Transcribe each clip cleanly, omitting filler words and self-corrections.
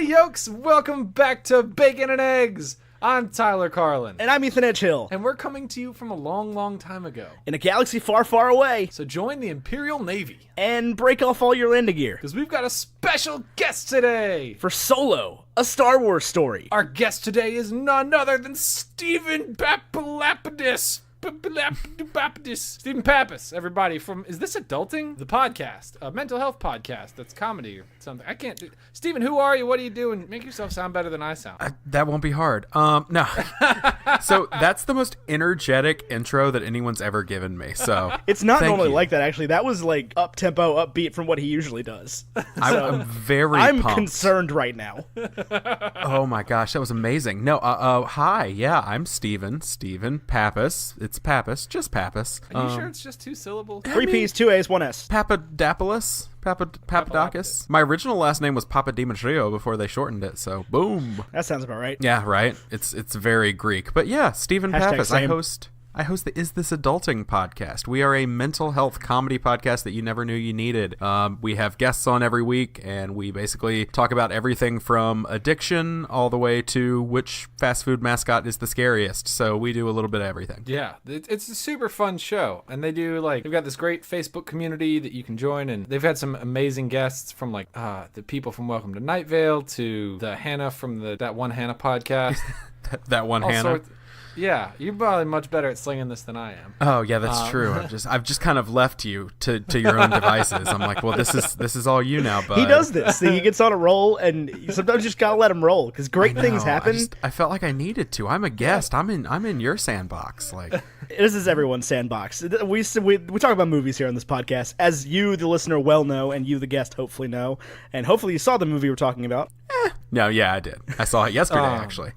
Howdy, yokes! Welcome back to Bacon and Eggs! I'm Tyler Carlin. And I'm Ethan Edgehill. And we're coming to you from a long, long time ago. In a galaxy far, far away. So join the Imperial Navy. And break off all your landing gear. Because we've got a special guest today. For Solo, a Star Wars story. Our guest today is none other than Stephen Pappas. Stephen Pappas, everybody from Is This Adulting? The podcast, a mental health podcast that's comedy or something. I can't do. Stephen, who are you? What do you do? And make yourself sound better than I sound. That won't be hard. No. So that's the most energetic intro that anyone's ever given me. So it's not normally like that, actually. That was like up-tempo, upbeat from what he usually does. I'm very I'm pumped. concerned right now. Oh my gosh, that was amazing. No, hi. Yeah, I'm Stephen Pappas. It's Pappas, just Pappas. Are you sure it's just two syllables? 3 P's, 2 A's, 1 S. Papadopoulos? Papadakis? My original last name was Papadimitrio before they shortened it, so boom. That sounds about right. Yeah, right? It's very Greek. But yeah, Stephen Pappas. I host the Is This Adulting podcast. We are a mental health comedy podcast that you never knew you needed. We have guests on every week, and we basically talk about everything from addiction all the way to which fast food mascot is the scariest. So we do a little bit of everything. Yeah, it's a super fun show. And they've got this great Facebook community that you can join, and they've had some amazing guests from the people from Welcome to Night Vale to the Hannah from That One Hannah podcast. that one Hannah. Yeah, you're probably much better at slinging this than I am. Oh yeah, that's true. I've just kind of left you to your own devices. I'm like, well, this is all you now, bud. He does this. He gets on a roll, and sometimes you just gotta let him roll because great things happen. I felt like I needed to. I'm a guest. I'm in your sandbox. Like this is everyone's sandbox. We talk about movies here on this podcast, as you, the listener, well know, and you, the guest, hopefully know, and hopefully you saw the movie we're talking about. No, yeah, I did. I saw it yesterday, actually.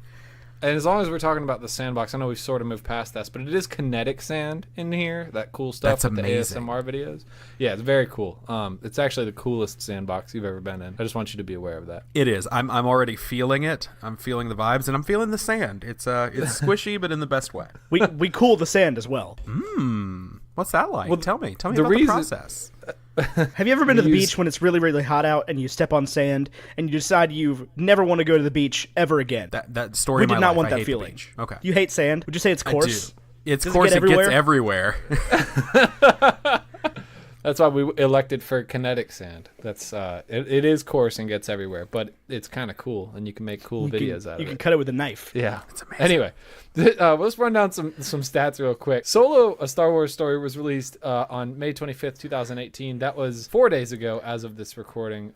And as long as we're talking about the sandbox, I know we've sort of moved past that, but it is kinetic sand in here, that cool stuff. That's with amazing. The ASMR videos. Yeah, it's very cool. It's actually the coolest sandbox you've ever been in. I just want you to be aware of that. It is. I'm already feeling it. I'm feeling the vibes, and I'm feeling the sand. It's squishy, but in the best way. We cool the sand as well. What's that like? Well, tell me about the process. Have you ever been to the beach when it's really, really hot out and you step on sand and you decide you never want to go to the beach ever again? That story. We did not want that feeling. Okay. You hate sand? Would you say it's coarse? I do. It's coarse. It gets everywhere. That's why we elected for kinetic sand. That's it is coarse and gets everywhere, but it's kind of cool, and you can make cool videos out of it. You can cut it with a knife. Yeah, it's amazing. Anyway, let's run down some stats real quick. Solo: A Star Wars Story was released on May 25th, 2018. That was 4 days ago as of this recording,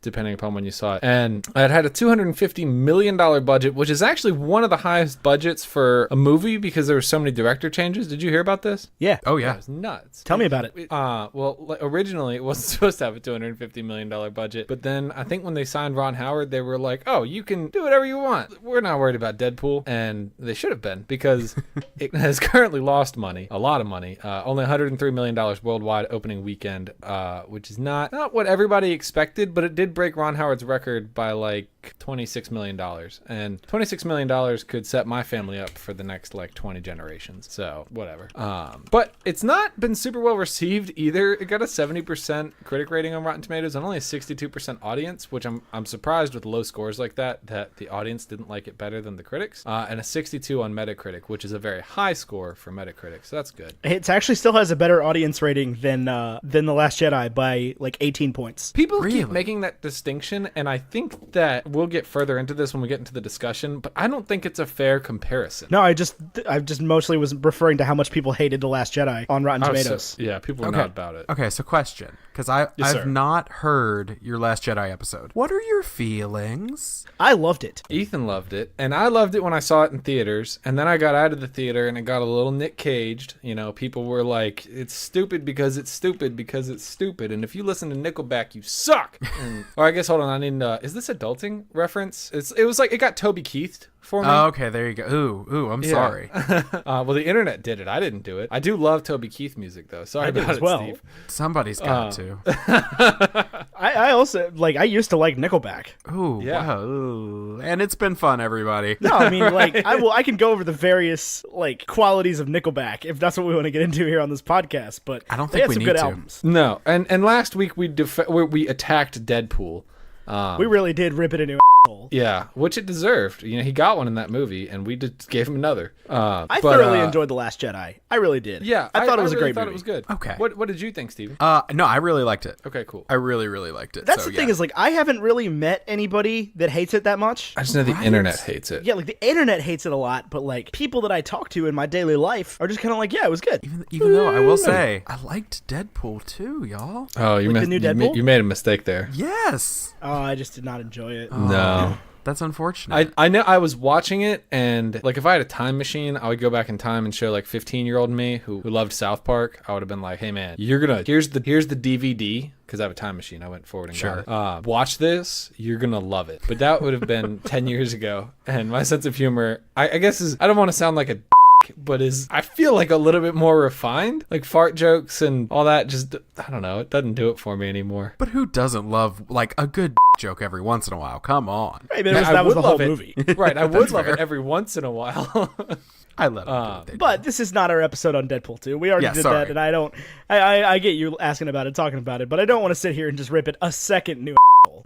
depending upon when you saw it. And it had a $250 million budget, which is actually one of the highest budgets for a movie because there were so many director changes. Did you hear about this? Yeah. Oh yeah. It was nuts. Tell me about it. Well, originally it wasn't supposed to have a $250 million budget, but then I think when they signed Ron Howard, they were like, oh, you can do whatever you want. We're not worried about Deadpool. And they should have been, because it has currently lost money, a lot of money, only $103 million worldwide opening weekend, which is not what everybody expected, but it did break Ron Howard's record by like $26 million. And $26 million could set my family up for the next like 20 generations. So whatever. But it's not been super well received either. It got a 70% critic rating on Rotten Tomatoes and only a 62% audience, which I'm surprised with low scores like that the audience didn't like it better than the critics. And a 62 on Metacritic, which is a very high score for Metacritic. So that's good. It actually still has a better audience rating than The Last Jedi by like 18 points. People keep making that distinction, and I think that we'll get further into this when we get into the discussion, but I don't think it's a fair comparison. No, I just mostly was referring to how much people hated The Last Jedi on Rotten Tomatoes. So, yeah, people were not about it. Okay, so question, because I've not heard your Last Jedi episode. What are your feelings? I loved it. Ethan loved it, and I loved it when I saw it in theaters, and then I got out of the theater and it got a little Nick Caged. You know, people were like, it's stupid because it's stupid because it's stupid, and if you listen to Nickelback, you suck. Or I guess, hold on, I need is this adulting reference? It was like, it got Toby Keithed for me. Oh, okay, there you go. Ooh, I'm sorry. Well, the internet did it. I didn't do it. I do love Toby Keith music, though. Sorry about it, Steve. Somebody's got to. I also, I used to like Nickelback. Ooh, yeah. Wow. Ooh. And it's been fun, everybody. No, I mean, I can go over the various, qualities of Nickelback, if that's what we want to get into here on this podcast, but I don't think we some need good to. albums. No, and last week we attacked Deadpool. We really did rip it into Yeah, which it deserved. He got one in that movie, and we just gave him another. I thoroughly enjoyed The Last Jedi. I really did. Yeah, I thought it was a really great thought movie. It was good. Okay. What did you think, Steven? No, I really liked it. Okay, cool. I really, really liked it. That's the thing is, like, I haven't really met anybody that hates it that much. I just know the internet hates it. Yeah, like, the internet hates it a lot, but, like, people that I talk to in my daily life are just kind of like, yeah, it was good. Even though I will say, I liked Deadpool too, y'all. Oh, Like the new Deadpool? You made a mistake there. Yes. Oh, I just did not enjoy it. No. That's unfortunate. I know I was watching it, and like if I had a time machine, I would go back in time and show like 15-year-old me who loved South Park. I would have been like, hey man, here's the DVD, because I have a time machine. I went forward and got it. Watch this, you're gonna love it. But that would have been 10 years ago, and my sense of humor, I guess is, I don't want to sound like a but I feel like a little bit more refined. Like fart jokes and all that, just, I don't know, it doesn't do it for me anymore. But who doesn't love like a good joke every once in a while? Come on. Right, that was the whole movie. Right, I would love it every once in a while. I let them do what they do. But this is not our episode on Deadpool 2. We already did that, and I get you asking about it, talking about it, but I don't want to sit here and just rip it a second new asshole.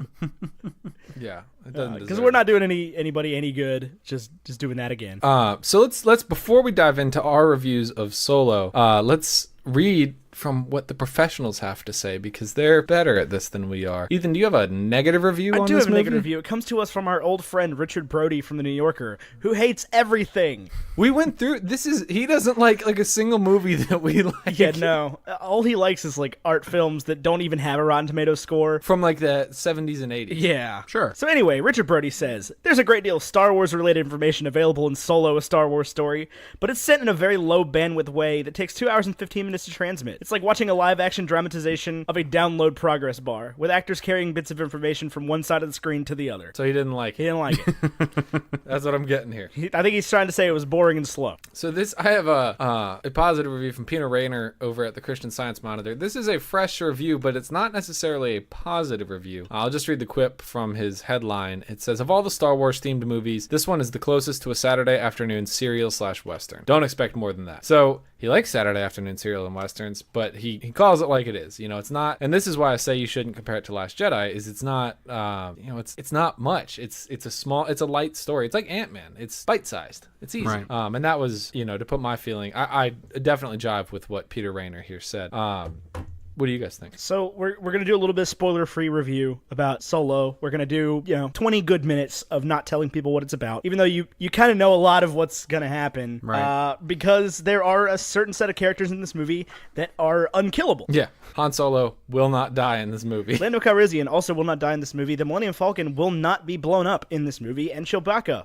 Yeah, it doesn't because we're not doing anybody any good. Just doing that again. So let's before we dive into our reviews of Solo, let's read from what the professionals have to say, because they're better at this than we are. Ethan, do you have a negative review on this movie? I do have a negative review. It comes to us from our old friend Richard Brody from The New Yorker, who hates everything. We went through, he doesn't like a single movie that we like. Yeah, no. All he likes is like art films that don't even have a Rotten Tomatoes score. From like the 70s and 80s. Yeah. Sure. So anyway, Richard Brody says, there's a great deal of Star Wars related information available in Solo, a Star Wars story, but it's sent in a very low bandwidth way that takes 2 hours and 15 minutes to transmit. It's like watching a live-action dramatization of a download progress bar, with actors carrying bits of information from one side of the screen to the other. So he didn't like it. He didn't like it. That's what I'm getting here. I think he's trying to say it was boring and slow. So I have a positive review from Peter Rayner over at the Christian Science Monitor. This is a fresh review, but it's not necessarily a positive review. I'll just read the quip from his headline. It says, of all the Star Wars themed movies, this one is the closest to a Saturday afternoon serial/Western. Don't expect more than that. So he likes Saturday afternoon serial and Westerns, but he calls it like it is. It's not, and this is why I say you shouldn't compare it to Last Jedi, is it's not, it's not much. It's a light story. It's like Ant-Man. It's bite-sized. It's easy. Right. And that was, to put my feeling, I definitely jive with what Peter Rayner here said. What do you guys think? So we're going to do a little bit of spoiler-free review about Solo. We're going to do, 20 good minutes of not telling people what it's about, even though you kind of know a lot of what's going to happen. Right. Because there are a certain set of characters in this movie that are unkillable. Yeah. Han Solo will not die in this movie. Lando Calrissian also will not die in this movie. The Millennium Falcon will not be blown up in this movie. And Chewbacca,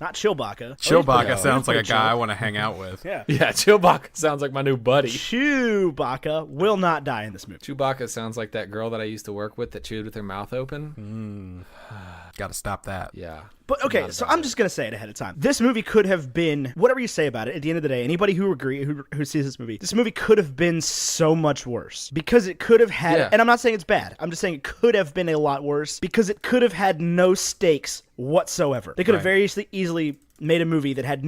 not Chewbacca. Chewbacca sounds like a guy I want to hang out with. Yeah. Yeah, Chewbacca sounds like my new buddy. Chewbacca will not die in this movie. Chewbacca sounds like that girl that I used to work with that chewed with her mouth open. Gotta stop that. Yeah. But okay, so I'm just going to say it ahead of time. This movie could have been, whatever you say about it, at the end of the day, anybody who sees this movie could have been so much worse. Because it could have had, and I'm not saying it's bad, I'm just saying it could have been a lot worse, because it could have had no stakes whatsoever. They could have very easily made a movie that had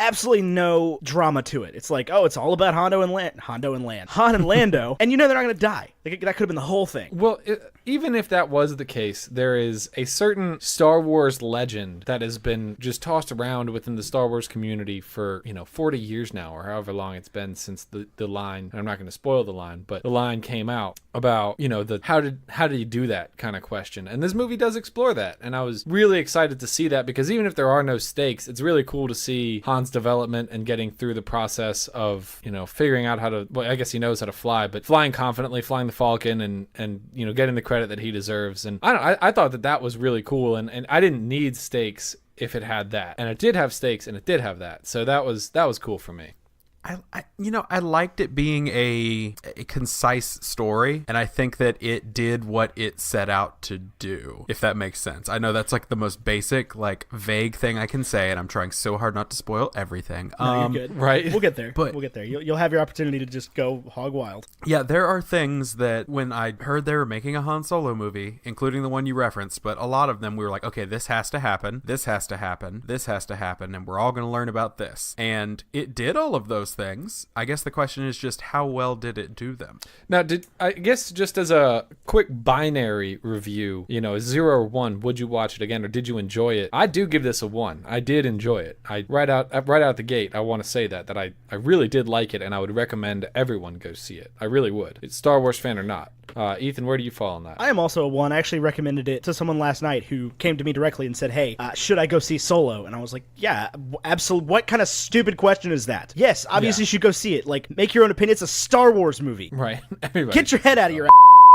absolutely no drama to it. It's like, oh, it's all about Han and Lando, and they're not going to die. That could have been the whole thing. Well, even if that was the case, there is a certain Star Wars legend that has been just tossed around within the Star Wars community for, 40 years now, or however long it's been since the line, I'm not going to spoil the line, but the line came out about, the how did you do that kind of question. And this movie does explore that. And I was really excited to see that, because even if there are no stakes, it's really cool to see Han's development and getting through the process of, figuring out how to, well, I guess he knows how to fly, but flying confidently, flying the Falcon, and getting the credit that he deserves. And I thought that was really cool, and I didn't need stakes if it had that. And it did have stakes, and it did have that. So that was cool for me. I liked it being a concise story, and I think that it did what it set out to do, if that makes sense. I know that's like the most basic, like vague thing I can say, and I'm trying so hard not to spoil everything. No, you're good. Right. We'll get there. We'll get there. You'll have your opportunity to just go hog wild. Yeah, there are things that when I heard they were making a Han Solo movie, including the one you referenced, but a lot of them we were like, okay, this has to happen, this has to happen, this has to happen, and we're all going to learn about this. And it did all of those those things. I guess the question is just how well did it do them? Now, I guess just as a quick binary review, 0 or 1, would you watch it again or did you enjoy it? I do give this a 1. I did enjoy it. Right out the gate, I want to say that I really did like it, and I would recommend everyone go see it. I really would. It's Star Wars fan or not. Ethan, where do you fall on that? I am also a 1. I actually recommended it to someone last night who came to me directly and said, hey, should I go see Solo? And I was like, yeah, absolutely. What kind of stupid question is that? Yes, obviously you should go see it. Like, make your own opinion. It's a Star Wars movie. Right. Everybody. Get your head out of your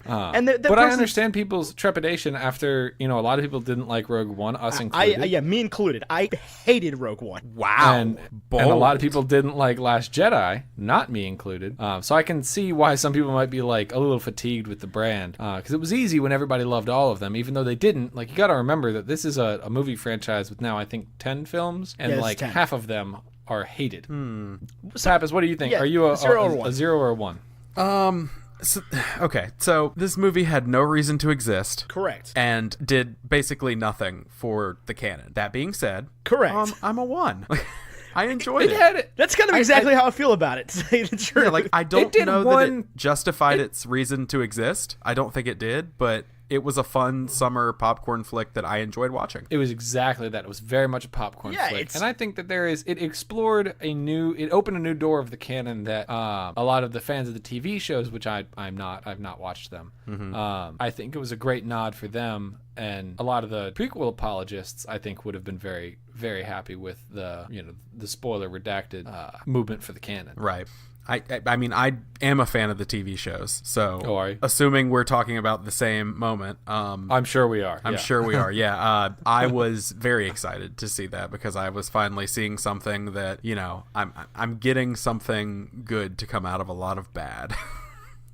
but I understand people's trepidation after, a lot of people didn't like Rogue One, us included. Yeah, me included. I hated Rogue One. Wow. And a lot of people didn't like Last Jedi, not me included. So I can see why some people might be like a little fatigued with the brand. Because it was easy when everybody loved all of them, even though they didn't. Like, you got to remember that this is a movie franchise with now, I think, 10 films. And 10. half of them are hated. Pappas, what do you think? Yeah, Are you a 0 or 1? A 0 or a 1? So this movie had no reason to exist. Correct. And did basically nothing for the canon. That being said, correct. I'm a 1. I enjoyed it. That's kind of exactly how I feel about it, to say the truth. Yeah, like, I don't know that it justified its reason to exist. I don't think it did, but it was a fun summer popcorn flick that I enjoyed watching. It was exactly that. It was very much a popcorn flick. And I think that it opened a new door of the canon that a lot of the fans of the TV shows, which I've not watched them. I think it was a great nod for them, and a lot of the prequel apologists, I think, would have been very, very happy with the spoiler redacted movement for the canon. Right. I mean, I am a fan of the TV shows, so are you? Assuming we're talking about the same moment, I'm sure we are. I'm sure we are. Yeah, I was very excited to see that because I was finally seeing something that I'm getting something good to come out of a lot of bad.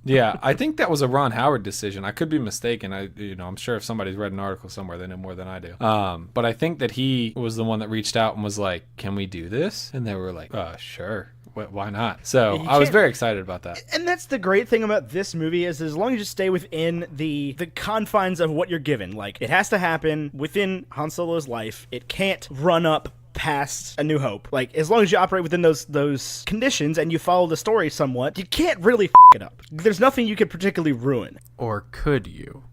Yeah, I think that was a Ron Howard decision. I could be mistaken. I'm sure if somebody's read an article somewhere, they know more than I do. But I think that he was the one that reached out and was like, "Can we do this?" And they were like, "Sure." Why not? So I was very excited about that. And that's the great thing about this movie is as long as you stay within the confines of what you're given. Like, it has to happen within Han Solo's life. It can't run up past A New Hope. Like, as long as you operate within those conditions and you follow the story somewhat, you can't really it up. There's nothing you could particularly ruin. Or could you?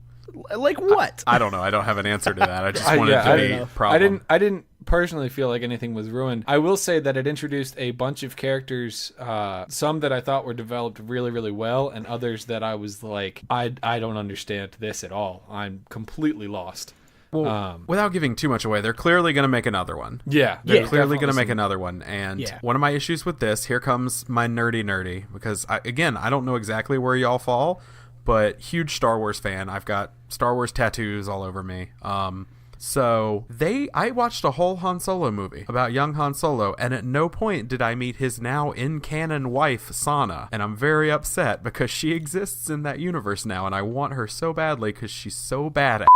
Like what? I don't know. I don't have an answer to that. I just wanted to be problem. I didn't personally feel like anything was ruined. I will say that it introduced a bunch of characters, some that I thought were developed really, really well, and others that I was like, I don't understand this at all. I'm completely lost. Well, without giving too much away, they're clearly going to make another one. Yeah. They're clearly going to make another one. And one of my issues with this, here comes my nerdy, because, I don't know exactly where y'all fall, but huge Star Wars fan. I've got Star Wars tattoos all over me. So I watched a whole Han Solo movie about young Han Solo, and at no point did I meet his now in canon wife, Sana, and I'm very upset because she exists in that universe now, and I want her so badly because she's so bad at.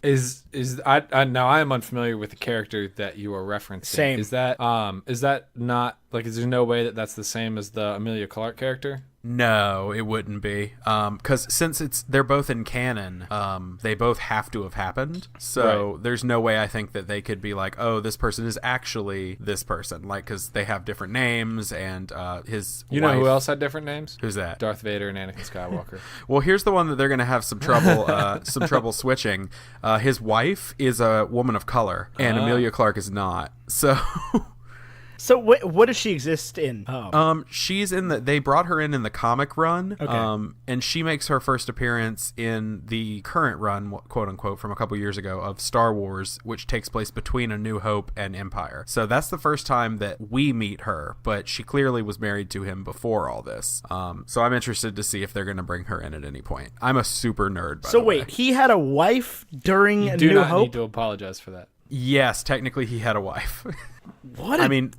Now I am unfamiliar with the character that you are referencing. Same. Is that not like? Is there no way that that's the same as the Emilia Clarke character? No, it wouldn't be. Because since they're both in canon, they both have to have happened. So there's no way I think that they could be like, oh, this person is actually this person. Like, because they have different names and his You wife, know who else had different names? Who's that? Darth Vader and Anakin Skywalker. Well, here's the one that they're going to have some trouble switching. His wife is a woman of color, and Emilia Clarke is not. So... So what does she exist in? She's in they brought her in the comic run. Okay. And she makes her first appearance in the current run, quote unquote, from a couple years ago of Star Wars, which takes place between A New Hope and Empire. So that's the first time that we meet her, but she clearly was married to him before all this. So I'm interested to see if they're going to bring her in at any point. I'm a super nerd, by the way. So wait, he had a wife during A New Hope? You do not need to apologize for that. Yes, technically he had a wife. What? I mean...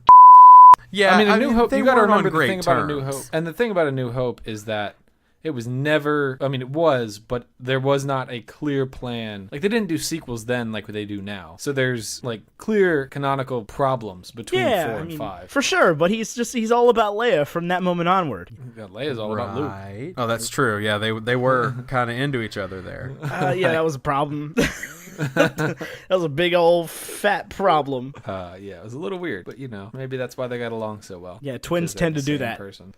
Yeah, A New Hope. You got to remember the thing terms. about A New Hope, and the thing about A New Hope is that it was never. I mean, it was, but there was not a clear plan. Like, they didn't do sequels then, like they do now. So there's like clear canonical problems between 4 and 5 for sure. But he's all about Leia from that moment onward. Yeah, Leia's all about Luke. Oh, that's true. Yeah, they were kind of into each other there. Yeah, that was a problem. That was a big old fat problem. Yeah, it was a little weird, but maybe that's why they got along so well. Yeah, twins tend to do that. Person.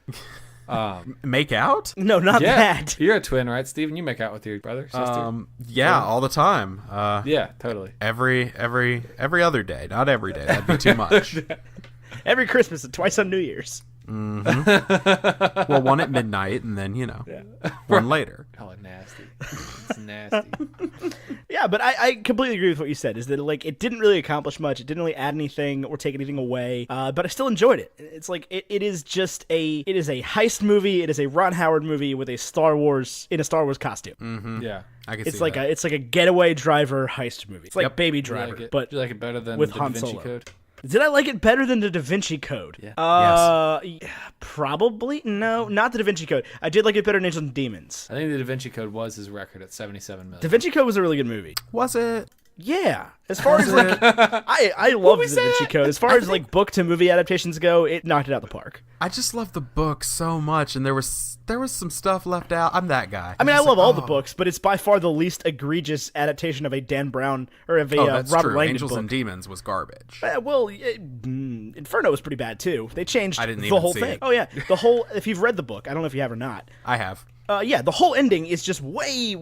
Make out? No, not that. You're a twin, right, Steven? You make out with your brother, sister? Yeah, all the time. Yeah, totally. Every other day. Not every day. That'd be too much. Every Christmas and twice on New Year's. Mm-hmm. Well, one at midnight and then, one later. Oh, nasty. It's nasty. Yeah, but I completely agree with what you said, is that it didn't really accomplish much. It didn't really add anything or take anything away, but I still enjoyed it. It's like it is a heist movie. It is a Ron Howard movie with a Star Wars costume. Mm-hmm. Yeah. I can it's see like that. It's like a getaway driver heist movie. It's like Baby Driver, but do you like it better than with the Han Da Vinci Solo. Code? Did I like it better than the Da Vinci Code? Yeah. Yes. Probably. No, not the Da Vinci Code. I did like it better than Angels and Demons. I think the Da Vinci Code was his record at 77 million. Da Vinci Code was a really good movie. Was it? Yeah. As far as I love the Da Vinci Code. As far as book to movie adaptations go, it knocked it out the park. I just love the book so much, and there was some stuff left out. I'm that guy. I mean, I love all the books, but it's by far the least egregious adaptation of a Dan Brown or of a that's Robert true. Langdon Angels book. and Demons was garbage. Inferno was pretty bad too. They changed I didn't the even whole see thing. it. Oh yeah, the whole. If you've read the book, I don't know if you have or not. I have. Yeah, the whole ending is just way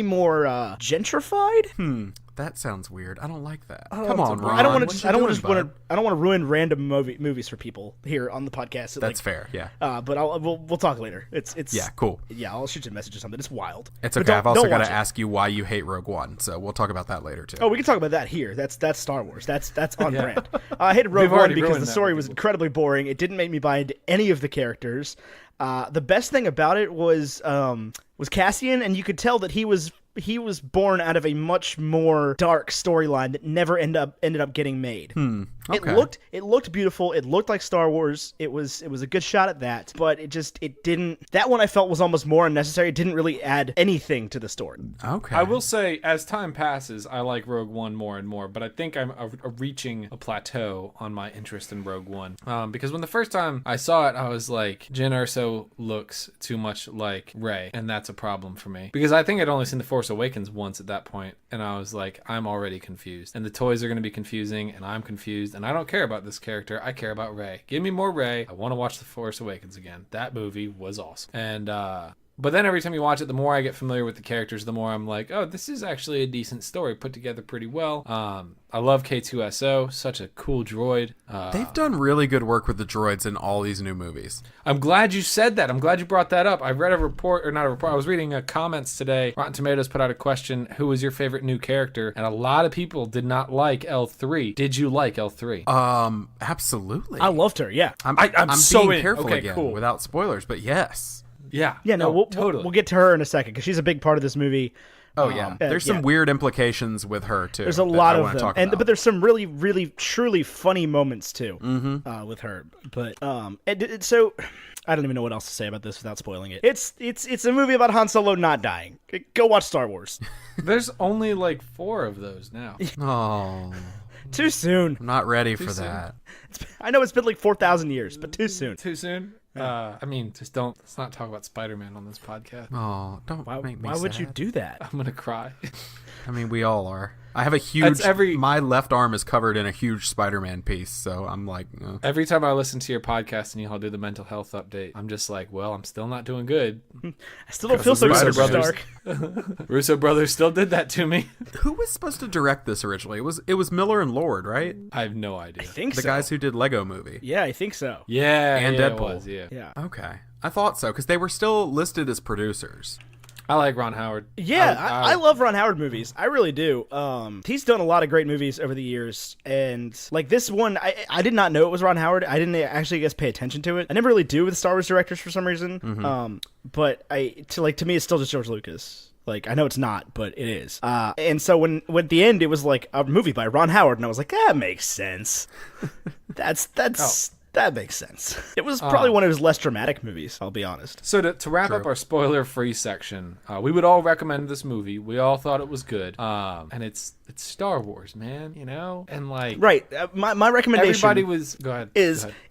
more gentrified. That sounds weird. I don't like that. Come on, Ron. I don't What you doing, bud? I don't want to ruin random movies for people here on the podcast. That's fair. Yeah. But we'll talk later. It's yeah, cool. Yeah, I'll shoot you a message or something. It's wild. It's But okay. I've also got watch to it. ask you why you hate Rogue One, so we'll talk about that later too. Oh, we can talk about that here. That's Star Wars. That's on brand. I hated Rogue One already because ruined the that story for was people. incredibly boring. It didn't make me buy into any of the characters. The best thing about it was Cassian, and you could tell that he was born out of a much more dark storyline that never ended up getting made. Okay. It looked beautiful. It looked like Star Wars. It was a good shot at that, but it didn't. That one I felt was almost more unnecessary. It didn't really add anything to the story. Okay. I will say, as time passes, I like Rogue One more and more, but I think I'm reaching a plateau on my interest in Rogue One. Because when the first time I saw it, I was like, Jyn Erso looks too much like Rey, and that's a problem for me. Because I think I'd only seen The Force Awakens once at that point, and I was like, I'm already confused. And the toys are going to be confusing, and I'm confused, and I don't care about this character. I care about Rey. Give me more Rey. I want to watch The Force Awakens again. That movie was awesome. And, but then every time you watch it, the more I get familiar with the characters, the more I'm like, oh, this is actually a decent story put together pretty well. I love K2SO, such a cool droid. They've done really good work with the droids in all these new movies. I'm glad you said that. I'm glad you brought that up. I read I was reading comments today. Rotten Tomatoes put out a question, who was your favorite new character? And a lot of people did not like L3. Did you like L3? Absolutely. I loved her. Yeah. I'm so being in. careful Okay, again cool. without spoilers, but yes. Yeah. Yeah, no, totally. we'll get to her in a second because she's a big part of this movie. Oh yeah. There's some weird implications with her too. There's a that lot I of wanna them, talk about. but there's some really, really, truly funny moments too with her. But so I don't even know what else to say about this without spoiling it. It's a movie about Han Solo not dying. Go watch Star Wars. There's only like 4 of those now. Oh, Too soon. I'm not ready for soon. that. I know it's been like 4,000 years, but too soon. Too soon? I mean, let's not talk about Spider-Man on this podcast. Oh, don't make me Why would you sad. do that? I'm going to cry. I mean, we all are. I have a huge. That's my left arm is covered in a huge Spider-Man piece, so I'm like. Every time I listen to your podcast and you all do the mental health update, I'm just like, well, I'm still not doing good. I still don't feel so good, Russo Stark. Russo brothers still did that to me. Who was supposed to direct this originally? It was Miller and Lord, right? I have no idea. I think The so. guys who did Lego Movie. Yeah, I think so. Yeah, And yeah, it Deadpool. was, yeah. Yeah. Okay, I thought so because they were still listed as producers. I like Ron Howard. Yeah, I love Ron Howard movies. I really do. He's done a lot of great movies over the years, and like this one, I did not know it was Ron Howard. I didn't actually pay attention to it. I never really do with Star Wars directors for some reason. But to me, it's still just George Lucas. Like, I know it's not, but it is. And so when at the end it was like a movie by Ron Howard, and I was like, that makes sense. That makes sense. It was probably one of his less dramatic movies, I'll be honest. So to wrap up our spoiler-free section, we would all recommend this movie. We all thought it was good. And it's Star Wars, man, you know? And like... Right. My recommendation Everybody was... Go ahead.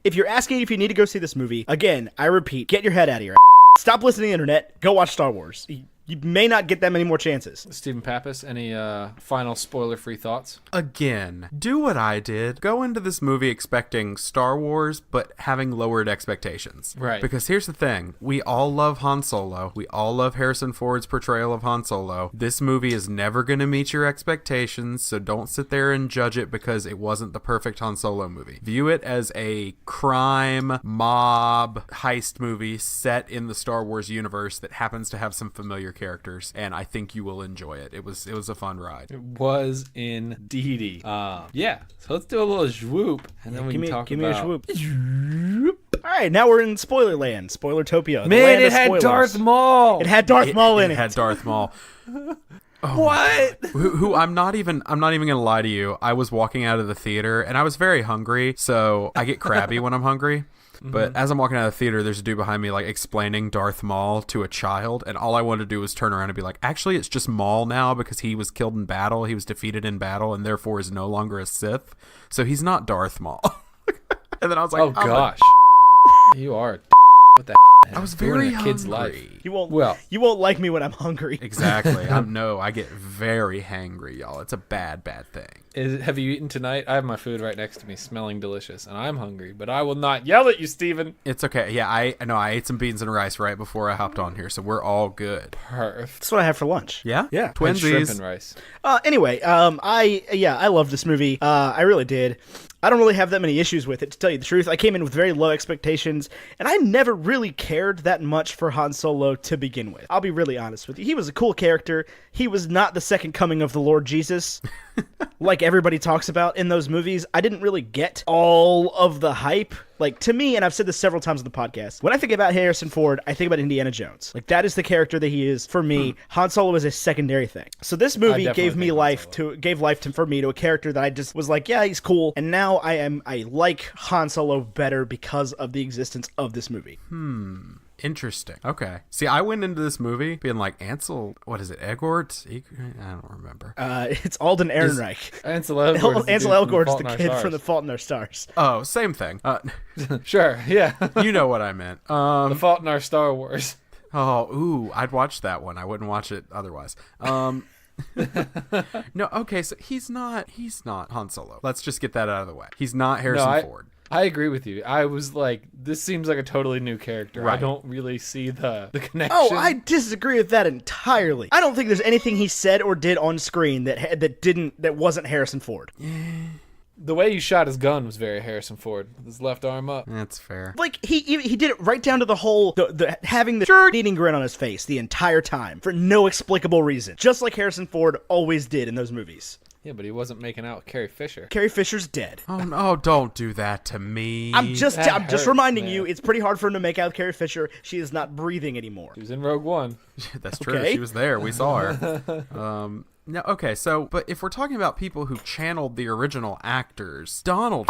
If you're asking if you need to go see this movie, again, I repeat, get your head out of your Stop listening to the internet. Go watch Star Wars. You may not get that many more chances. Stephen Pappas, any final spoiler-free thoughts? Again, do what I did. Go into this movie expecting Star Wars, but having lowered expectations. Right. Because here's the thing. We all love Han Solo. We all love Harrison Ford's portrayal of Han Solo. This movie is never going to meet your expectations, so don't sit there and judge it because it wasn't the perfect Han Solo movie. View it as a crime, mob, heist movie set in the Star Wars universe that happens to have some familiar characters, and I think you will enjoy it. It was a fun ride. It was indeedy. Yeah, so let's do a little swoop, and then we can talk about... Give me a swoop. All right, now we're in spoiler land, Spoilertopia. Man, it had Darth Maul. It had Darth Maul in it. It had Darth Maul. Oh, what? Who I'm not even gonna lie to you. I was walking out of the theater and I was very hungry, so I get crabby when I'm hungry. But as I'm walking out of the theater, there's a dude behind me like explaining Darth Maul to a child, and all I wanted to do was turn around and be like, actually, it's just Maul now because he was killed in battle, he was defeated in battle, and therefore is no longer a Sith. So he's not Darth Maul. And then I was like, oh gosh, you are. What the? I was very hungry. Kid's life. You won't like me when I'm hungry. Exactly. I get very hangry, y'all. It's a bad thing. Have you eaten tonight? I have my food right next to me, smelling delicious, and I'm hungry, but I will not yell at you, Steven. It's okay. Yeah, I know. I ate some beans and rice right before I hopped on here, so we're all good. Perfect. That's what I had for lunch. Yeah? Yeah. Shrimp Twinsies. and rice. Anyway, I love this movie. I really did. I don't really have that many issues with it, to tell you the truth. I came in with very low expectations, and I never really cared that much for Han Solo to begin with. I'll be really honest with you. He was a cool character. He was not the second coming of the Lord Jesus, like everybody talks about in those movies. I didn't really get all of the hype. Like, to me, and I've said this several times on the podcast, when I think about Harrison Ford, I think about Indiana Jones. Like, that is the character that he is for me. Han Solo is a secondary thing. So this movie gave life to for me to a character that I just was like, yeah, he's cool. And now I like Han Solo better because of the existence of this movie. Interesting. Okay. See, I went into this movie being like, Ansel, what is it, Egort? I don't remember. It's Alden Ehrenreich. Ansel Elgort's the kid from The Fault in Our Stars. Oh, same thing. Sure, yeah. You know what I meant. The Fault in Our Star Wars. Oh, ooh, I'd watch that one. I wouldn't watch it otherwise. No, okay, so he's not Han Solo. Let's just get that out of the way. He's not Harrison Ford. I agree with you. I was like, this seems like a totally new character. Right. I don't really see the connection. Oh, I disagree with that entirely. I don't think there's anything he said or did on screen that wasn't Harrison Ford. The way he shot his gun was very Harrison Ford, with his left arm up. That's fair. Like, he did it right down to the whole, having the eating grin on his face the entire time, for no explicable reason. Just like Harrison Ford always did in those movies. Yeah, but he wasn't making out with Carrie Fisher. Carrie Fisher's dead. Oh, no, don't do that to me. I'm just reminding you, it's pretty hard for him to make out with Carrie Fisher. She is not breathing anymore. She was in Rogue One. That's true. Okay. She was there. We saw her. No, okay, so, but if we're talking about people who channeled the original actors, Donald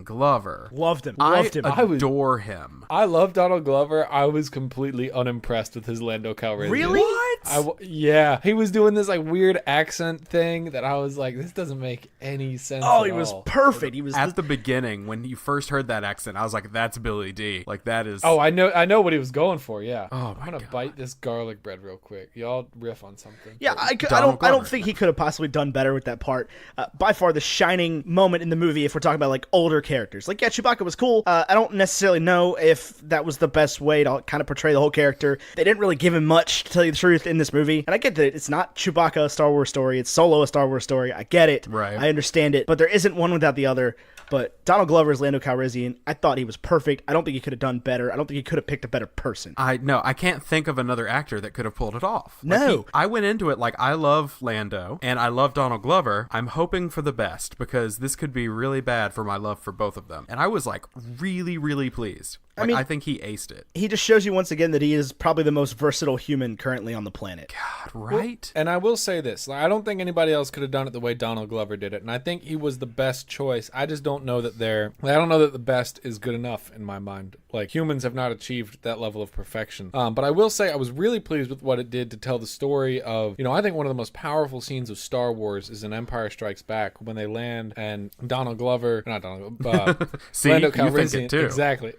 Glover. Loved him. I adore him. I love Donald Glover. I was completely unimpressed with his Lando Calrissian. Really? What? Yeah. He was doing this like weird accent thing that I was like, this doesn't make any sense at all. He was perfect. He was at the beginning when you first heard that accent. I was like, that's Billy D. Like that is. Oh, I know what he was going for. Yeah. Oh, I'm gonna bite this garlic bread real quick. Y'all riff on something. Yeah, I don't think he could have possibly done better with that part. By far the shining moment in the movie, if we're talking about like older characters. Like, yeah, Chewbacca was cool. I don't necessarily know if that was the best way to kind of portray the whole character. They didn't really give him much, to tell you the truth, in this movie. And I get that it's not Chewbacca a Star Wars story. It's Solo a Star Wars story. I get it. Right. I understand it. But there isn't one without the other. But Donald Glover's Lando Calrissian, I thought he was perfect. I don't think he could have done better. I don't think he could have picked a better person. I can't think of another actor that could have pulled it off. No. I went into it like, I love Lando and I love Donald Glover. I'm hoping for the best because this could be really bad for my love for both of them. And I was like really, really pleased. Like, I think he aced it. He just shows you once again that he is probably the most versatile human currently on the planet. God, right? Well, and I will say this. I don't think anybody else could have done it the way Donald Glover did it. And I think he was the best choice. I just don't know that I don't know that the best is good enough in my mind. Like, humans have not achieved that level of perfection. But I will say I was really pleased with what it did to tell the story of, I think one of the most powerful scenes of Star Wars is in Empire Strikes Back when they land and Lando Calrissian. See, Lando Calrissian. You think it too. Exactly.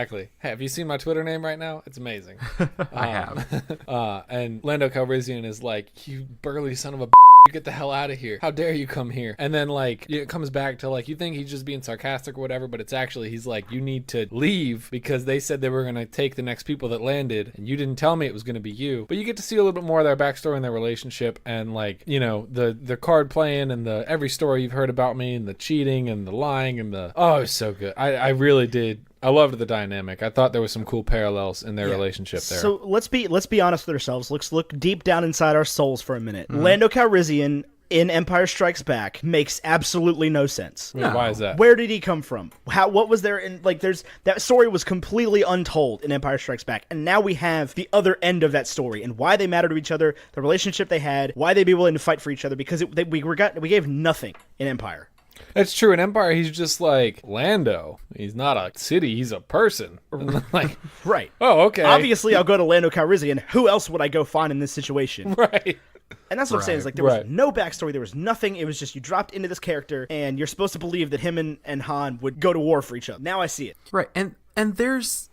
exactly. Hey, have you seen my Twitter name right now? It's amazing. I have. And Lando Calrissian is like, you burly son of a you get the hell out of here. How dare you come here? And then like it comes back to like, you think he's just being sarcastic or whatever, but it's actually, he's like, you need to leave because they said they were going to take the next people that landed and you didn't tell me it was going to be you. But you get to see a little bit more of their backstory and their relationship and like, you know, the card playing and the every story you've heard about me and the cheating and the lying and the, oh, it was so good. I really did. I loved the dynamic. I thought there was some cool parallels in their relationship there. So let's be honest with ourselves. Let's look deep down inside our souls for a minute. Lando Calrissian in Empire Strikes Back makes absolutely no sense. No. Why is that? Where did he come from? What was there in like that story was completely untold in Empire Strikes Back, and now we have the other end of that story and why they matter to each other, the relationship they had, why they'd be willing to fight for each other because we gave nothing in Empire. That's true. In Empire, he's just like Lando. He's not a city. He's a person. Like, right. Oh, okay. Obviously, I'll go to Lando Calrissian. Who else would I go find in this situation? Right. And that's what I'm saying. Is like there was no backstory. There was nothing. It was just you dropped into this character, and you're supposed to believe that him and Han would go to war for each other. Now I see it. Right. And there's...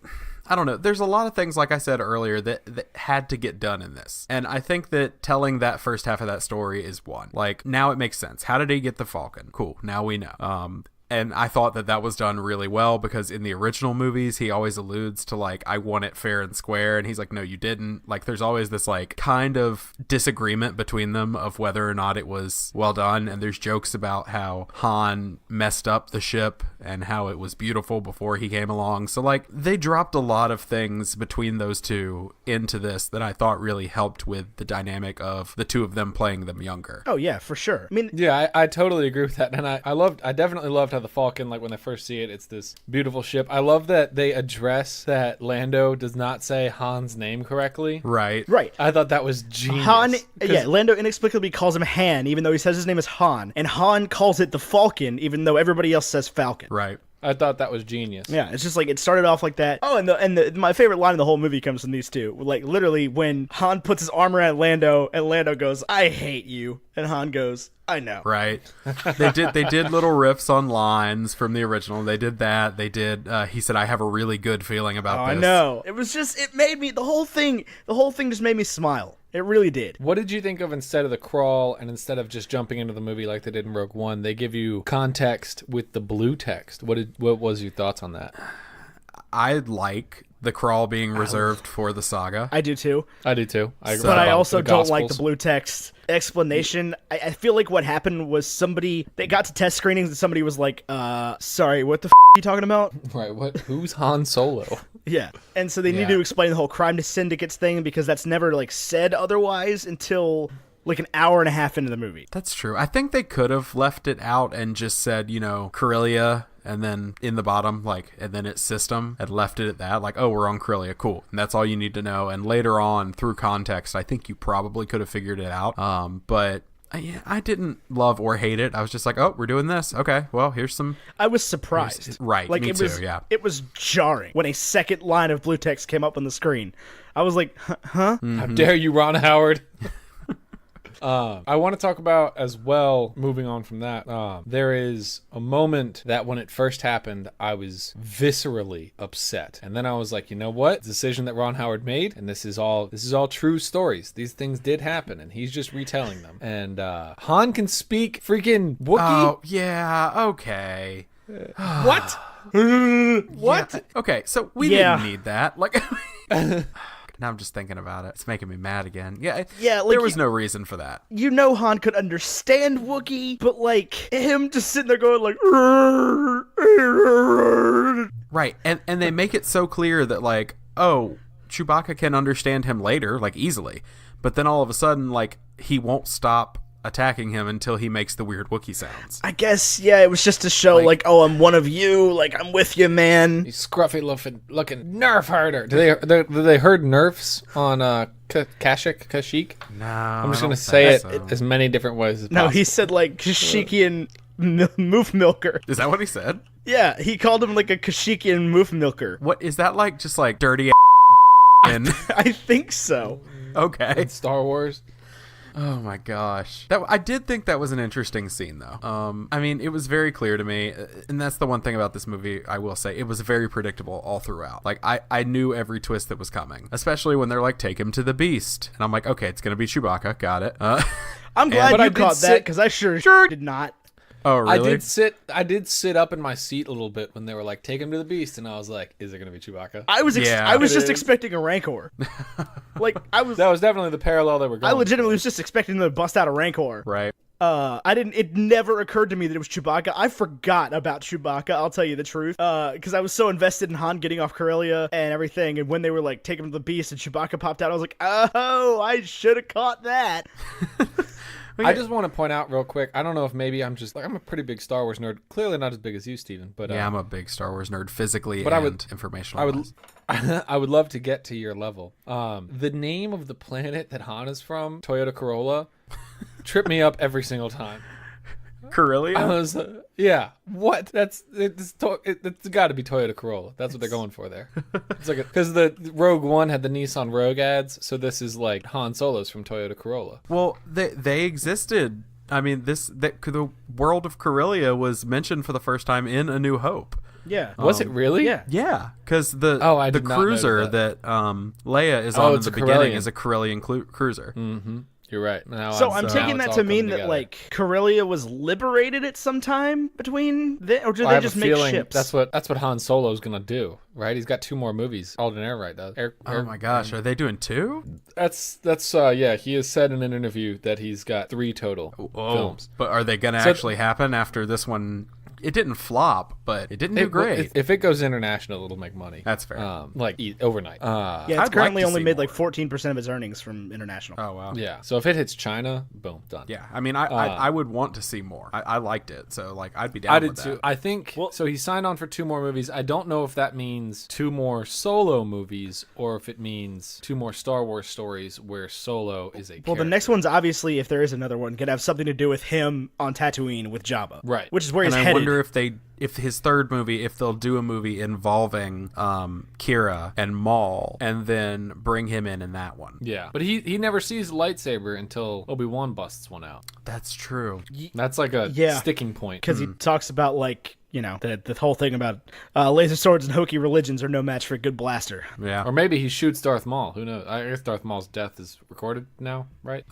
I don't know. There's a lot of things, like I said earlier, that had to get done in this. And I think that telling that first half of that story is one. Like, now it makes sense. How did he get the Falcon? Cool. Now we know. And I thought that was done really well because in the original movies, he always alludes to like, I won it fair and square. And he's like, no, you didn't. Like, there's always this like kind of disagreement between them of whether or not it was well done. And there's jokes about how Han messed up the ship and how it was beautiful before he came along. So like they dropped a lot of things between those two into this that I thought really helped with the dynamic of the two of them playing them younger. Oh yeah, for sure. I mean, yeah, I totally agree with that. And I definitely loved how the Falcon, like when they first see it, it's this beautiful ship. I love that they address that Lando does not say Han's name correctly. Right. I thought that was genius. Lando inexplicably calls him Han, even though he says his name is Han, and Han calls it the Falcon, even though everybody else says Falcon. Right. I thought that was genius. Yeah, it's just like it started off like that. Oh, and my favorite line in the whole movie comes from these two. Like literally when Han puts his arm around Lando and Lando goes, "I hate you," and Han goes, "I know." Right. They did little riffs on lines from the original. They did that. They did. He said, "I have a really good feeling about this." I know. It was just. It made me the whole thing just made me smile. It really did. What did you think of instead of the crawl and instead of just jumping into the movie like they did in Rogue One, they give you context with the blue text? What was your thoughts on that? I like the crawl being reserved for the saga. I do too. But I also don't like the blue text explanation. I feel like what happened was they got to test screenings and somebody was like, sorry, what the are you talking about? Right, who's Han Solo? Yeah. And so they need to explain the whole crime to syndicates thing because that's never like said otherwise until like an hour and a half into the movie. That's true. I think they could have left it out and just said, Corellia, and then in the bottom, and then its system, and left it at that. Like, oh, we're on Corellia. Cool. And that's all you need to know. And later on, through context, I think you probably could have figured it out. But I didn't love or hate it. I was just like, oh, we're doing this. Okay, well, here's some... I was surprised. Right, like, me too, yeah. It was jarring when a second line of blue text came up on the screen. I was like, huh? Mm-hmm. How dare you, Ron Howard? I want to talk about as well, moving on from that, there is a moment that when it first happened, I was viscerally upset. And then I was like, you know what? Decision that Ron Howard made, and this is all true stories. These things did happen, and he's just retelling them. And Han can speak freaking Wookiee? Oh, yeah, okay. What? What? Yeah. Okay, so we didn't need that. Like... Now I'm just thinking about it. It's making me mad again. Yeah, there was no reason for that. Han could understand Wookiee, but like him just sitting there going like, right, and they make it so clear that like, oh, Chewbacca can understand him later, like easily, but then all of a sudden, like, he won't stop attacking him until he makes the weird Wookiee sounds. I guess, yeah, it was just to show, like, oh, I'm one of you, like, I'm with you, man. You scruffy looking nerf herder. Do they herd nerfs on Kashyyyk? No, I'm just gonna say it as many different ways as possible. No, he said like Kashyikian moof milker. Is that what he said? Yeah, he called him like a Kashyikian moof milker. What is that like? Just like dirty? I think so. Okay. In Star Wars. Oh my gosh. I did think that was an interesting scene though. I mean, it was very clear to me, and that's the one thing about this movie I will say, it was very predictable all throughout. Like I knew every twist that was coming, especially when they're like, take him to the beast. And I'm like, okay, it's going to be Chewbacca. Got it. I'm glad you caught that because I sure did not. Oh, really? I did sit up in my seat a little bit when they were like, take him to the beast, and I was like, is it going to be Chewbacca? I was just expecting a Rancor. That was definitely the parallel they were going. I legitimately was just expecting them to bust out a Rancor. Right. It never occurred to me that it was Chewbacca. I forgot about Chewbacca, I'll tell you the truth. Because I was so invested in Han getting off Corellia and everything, and when they were like, take him to the beast and Chewbacca popped out, I was like, oh, I should have caught that. I just want to point out real quick, I don't know if maybe I'm just like, I'm a pretty big Star Wars nerd, clearly not as big as you, Steven, but yeah, I'm a big Star Wars nerd physically and informational. I would love to get to your level. The name of the planet that Han is from, Toyota Corolla, tripped me up every single time. Corellia? I was, yeah. What? It's got to be Toyota Corolla. That's what they're going for there. It's like because the Rogue One had the Nissan Rogue ads, so this is like Han Solo's from Toyota Corolla. Well, they existed. I mean, the world of Corellia was mentioned for the first time in A New Hope. Yeah. Was it really? Yeah. Yeah, because the cruiser that Leia is on in the beginning is a Corellian cruiser. Mm-hmm. You're right. I'm taking that to mean that like Corellia was liberated at some time between or did they just make ships? That's what Han Solo's gonna do, right? He's got 2 more movies. Alden Ehrenreich does. Oh my gosh, are they doing 2? That's yeah. He has said in an interview that he's got 3 total films. But are they gonna actually happen after this one? It didn't flop, but it didn't do great. If it goes international, it'll make money. That's fair. Overnight. It's currently only made like 14% of its earnings from international. Oh, wow. Yeah. So if it hits China, boom, done. Yeah. I mean, I would want to see more. I liked it. So, like, I'd be down with that. I did too. I think, so he signed on for 2 more movies. I don't know if that means 2 more Solo movies or if it means 2 more Star Wars stories where Solo is a character. Well, the next one's obviously, if there is another one, going to have something to do with him on Tatooine with Jabba. Right. Which is where he's headed. I wonder if his third movie, if they'll do a movie involving Kira and Maul and then bring him in that one. Yeah. But he never sees a lightsaber until Obi-Wan busts one out. That's true. That's like a sticking point. Because he talks about like, the whole thing about laser swords and hokey religions are no match for a good blaster. Yeah. Or maybe he shoots Darth Maul. Who knows? I guess Darth Maul's death is recorded now, right?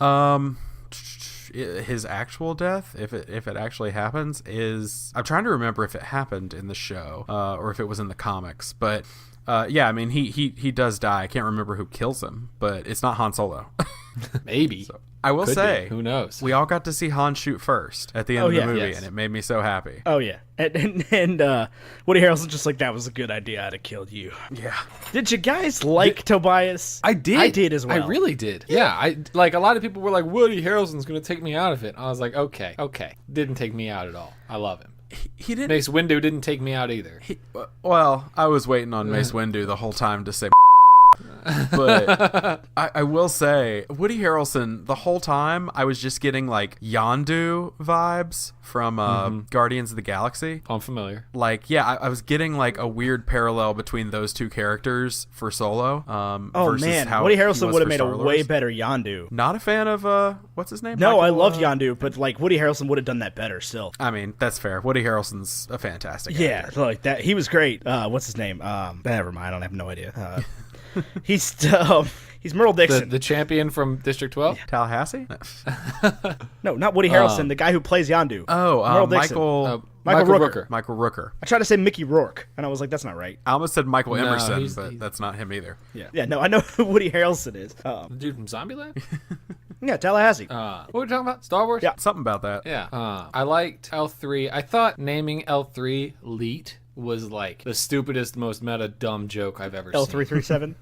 His actual death, if it actually happens, I'm trying to remember if it happened in the show or if it was in the comics, but yeah, I mean he does die. I can't remember who kills him, but it's not Han Solo. Maybe. So, I will say, who knows? We all got to see Han shoot first at the end of the movie, and it made me so happy. Oh yeah, and Woody Harrelson's just like, that was a good idea. I'd have killed you. Yeah. Did you guys like Tobias? I did. I did as well. I really did. Yeah. I like a lot of people were like, Woody Harrelson's gonna take me out of it. I was like, okay. Didn't take me out at all. I love him. He didn't. Mace Windu didn't take me out either. Well, I was waiting on Mace Windu the whole time to say. But I will say, Woody Harrelson, the whole time I was just getting like Yondu vibes from Guardians of the Galaxy. I'm familiar. Like, yeah, I was getting like a weird parallel between those 2 characters for Solo. Versus man, Woody Harrelson would have made a way better Yondu. Not a fan of what's his name? No, I love Yondu, but like Woody Harrelson would have done that better still. I mean, that's fair. Woody Harrelson's a fantastic actor. Yeah, like that. He was great. What's his name? Never mind. I have no idea. He's Merle Dixon, the champion from District 12. Yeah. Tallahassee? No, not Woody Harrelson, the guy who plays Yondu. Oh, Michael Rooker. Michael Rooker. I tried to say Mickey Rourke, and I was like, that's not right. I almost said Michael Emerson, but that's not him either. Yeah. No, I know who Woody Harrelson is. The dude from Zombieland. Yeah, Tallahassee. What were we talking about? Star Wars. Yeah, something about that. Yeah. I liked L3. I thought naming L3 Leet was like the stupidest, most meta dumb joke I've ever seen. L337?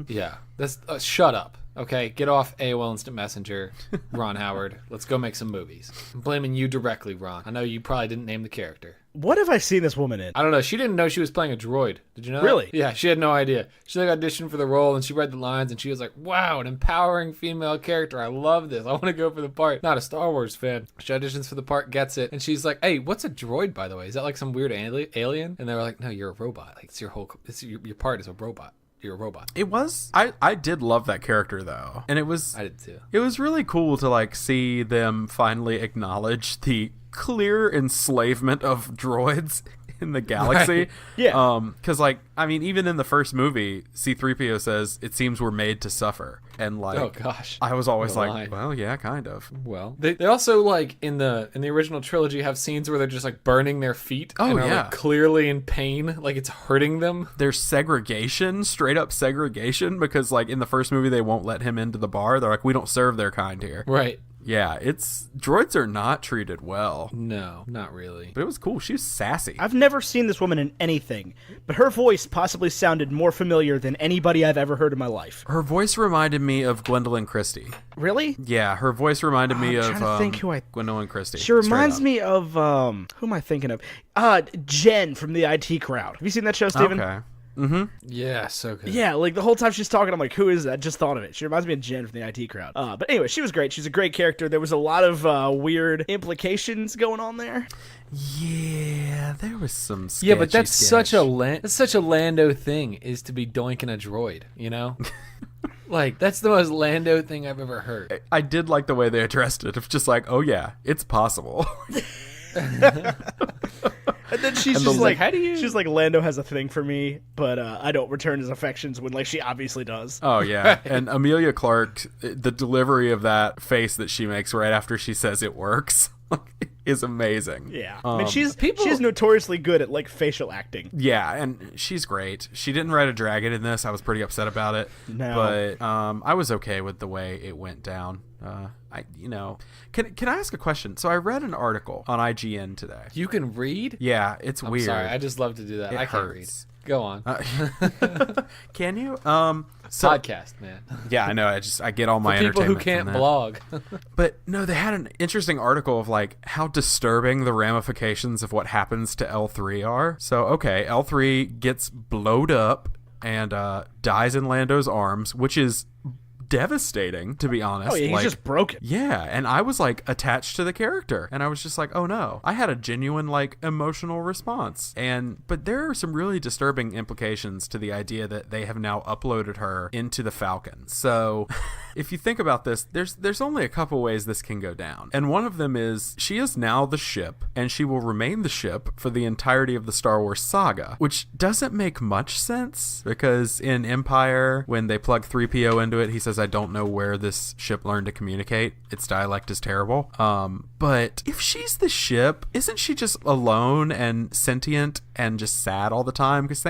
Yeah. That's shut up. Okay, get off AOL Instant Messenger, Ron Howard. Let's go make some movies. I'm blaming you directly, Ron. I know you probably didn't name the character. What have I seen this woman in? I don't know. She didn't know she was playing a droid. Did you know Really? That? Yeah, she had no idea. She like auditioned for the role and she read the lines and she was like, wow, an empowering female character. I love this. I want to go for the part. Not a Star Wars fan. She auditions for the part, gets it, and she's like, hey, what's a droid, by the way? Is that like some weird alien? And they were like, no, you're a robot. Like, it's your part is a robot. you're a robot. It was. I did love that character though, and I did too. It was really cool to like see them finally acknowledge the clear enslavement of droids in the galaxy. Right. Yeah. Because like, I mean, even in the first movie, C-3PO says it seems we're made to suffer, and like, Oh gosh. I was always What a like, lie. well, yeah, kind of. Well, they also like in the original trilogy have scenes where they're just like burning their feet. Oh, and are, yeah. like, clearly in pain, like it's hurting them. There's segregation, straight up segregation, because like in the first movie they won't let him into the bar. They're like, we don't serve their kind here. Right. Yeah, droids are not treated well. No, not really. But it was cool. She was sassy. I've never seen this woman in anything, but her voice possibly sounded more familiar than anybody I've ever heard in my life. Her voice reminded me of Gwendolyn Christie. Really? Yeah, her voice reminded me I'm of trying to think who Gwendolyn Christie. She reminds me of who am I thinking of? Jen from the IT Crowd. Have you seen that show, Steven? Okay. Mm-hmm. Yeah, so good. Yeah, like the whole time she's talking, I'm like, who is that? I just thought of it. She reminds me of Jen from the IT Crowd. But anyway, she was great. She's a great character. There was a lot of weird implications going on there. Yeah, there was some sketchy Yeah, but that's sketch. such a Lando thing, is to be doinking a droid, you know? Like, that's the most Lando thing I've ever heard. I did like the way they addressed it. It's just like, oh yeah, it's possible. And then she's And just the- like, how do you- she's like, Lando has a thing for me, but I don't return his affections when, like, she obviously does. Oh yeah, and Amelia Clark, the delivery of that face that she makes right after she says it works is amazing. Yeah, I mean, she's people- notoriously good at like facial acting. Yeah, and she's great. She didn't ride a dragon in this. I was pretty upset about it. No. But I was okay with the way it went down. Can I ask a question? So I read an article on IGN today. You can read? Yeah, it's I'm weird. sorry, I just love to do that. It I can't read. hurts. Go on. Can you? So Podcast, man. yeah, I know. I get all my People who entertainment can't from that. blog. But no, they had an interesting article of like how disturbing the ramifications of what happens to L3 are. So okay, L3 gets blowed up and dies in Lando's arms, which is devastating, to be honest. Oh yeah, he's Like, just broken. yeah, and I was like attached to the character, and I was just like, oh no. I had a genuine like emotional response. But there are some really disturbing implications to the idea that they have now uploaded her into the Falcon. So if you think about this, there's only a couple ways this can go down. And one of them is she is now the ship, and she will remain the ship for the entirety of the Star Wars saga, which doesn't make much sense because in Empire, when they plug 3PO into it, he says, I don't know where this ship learned to communicate. Its dialect is terrible. But if she's the ship, isn't she just alone and sentient and just sad all the time? Because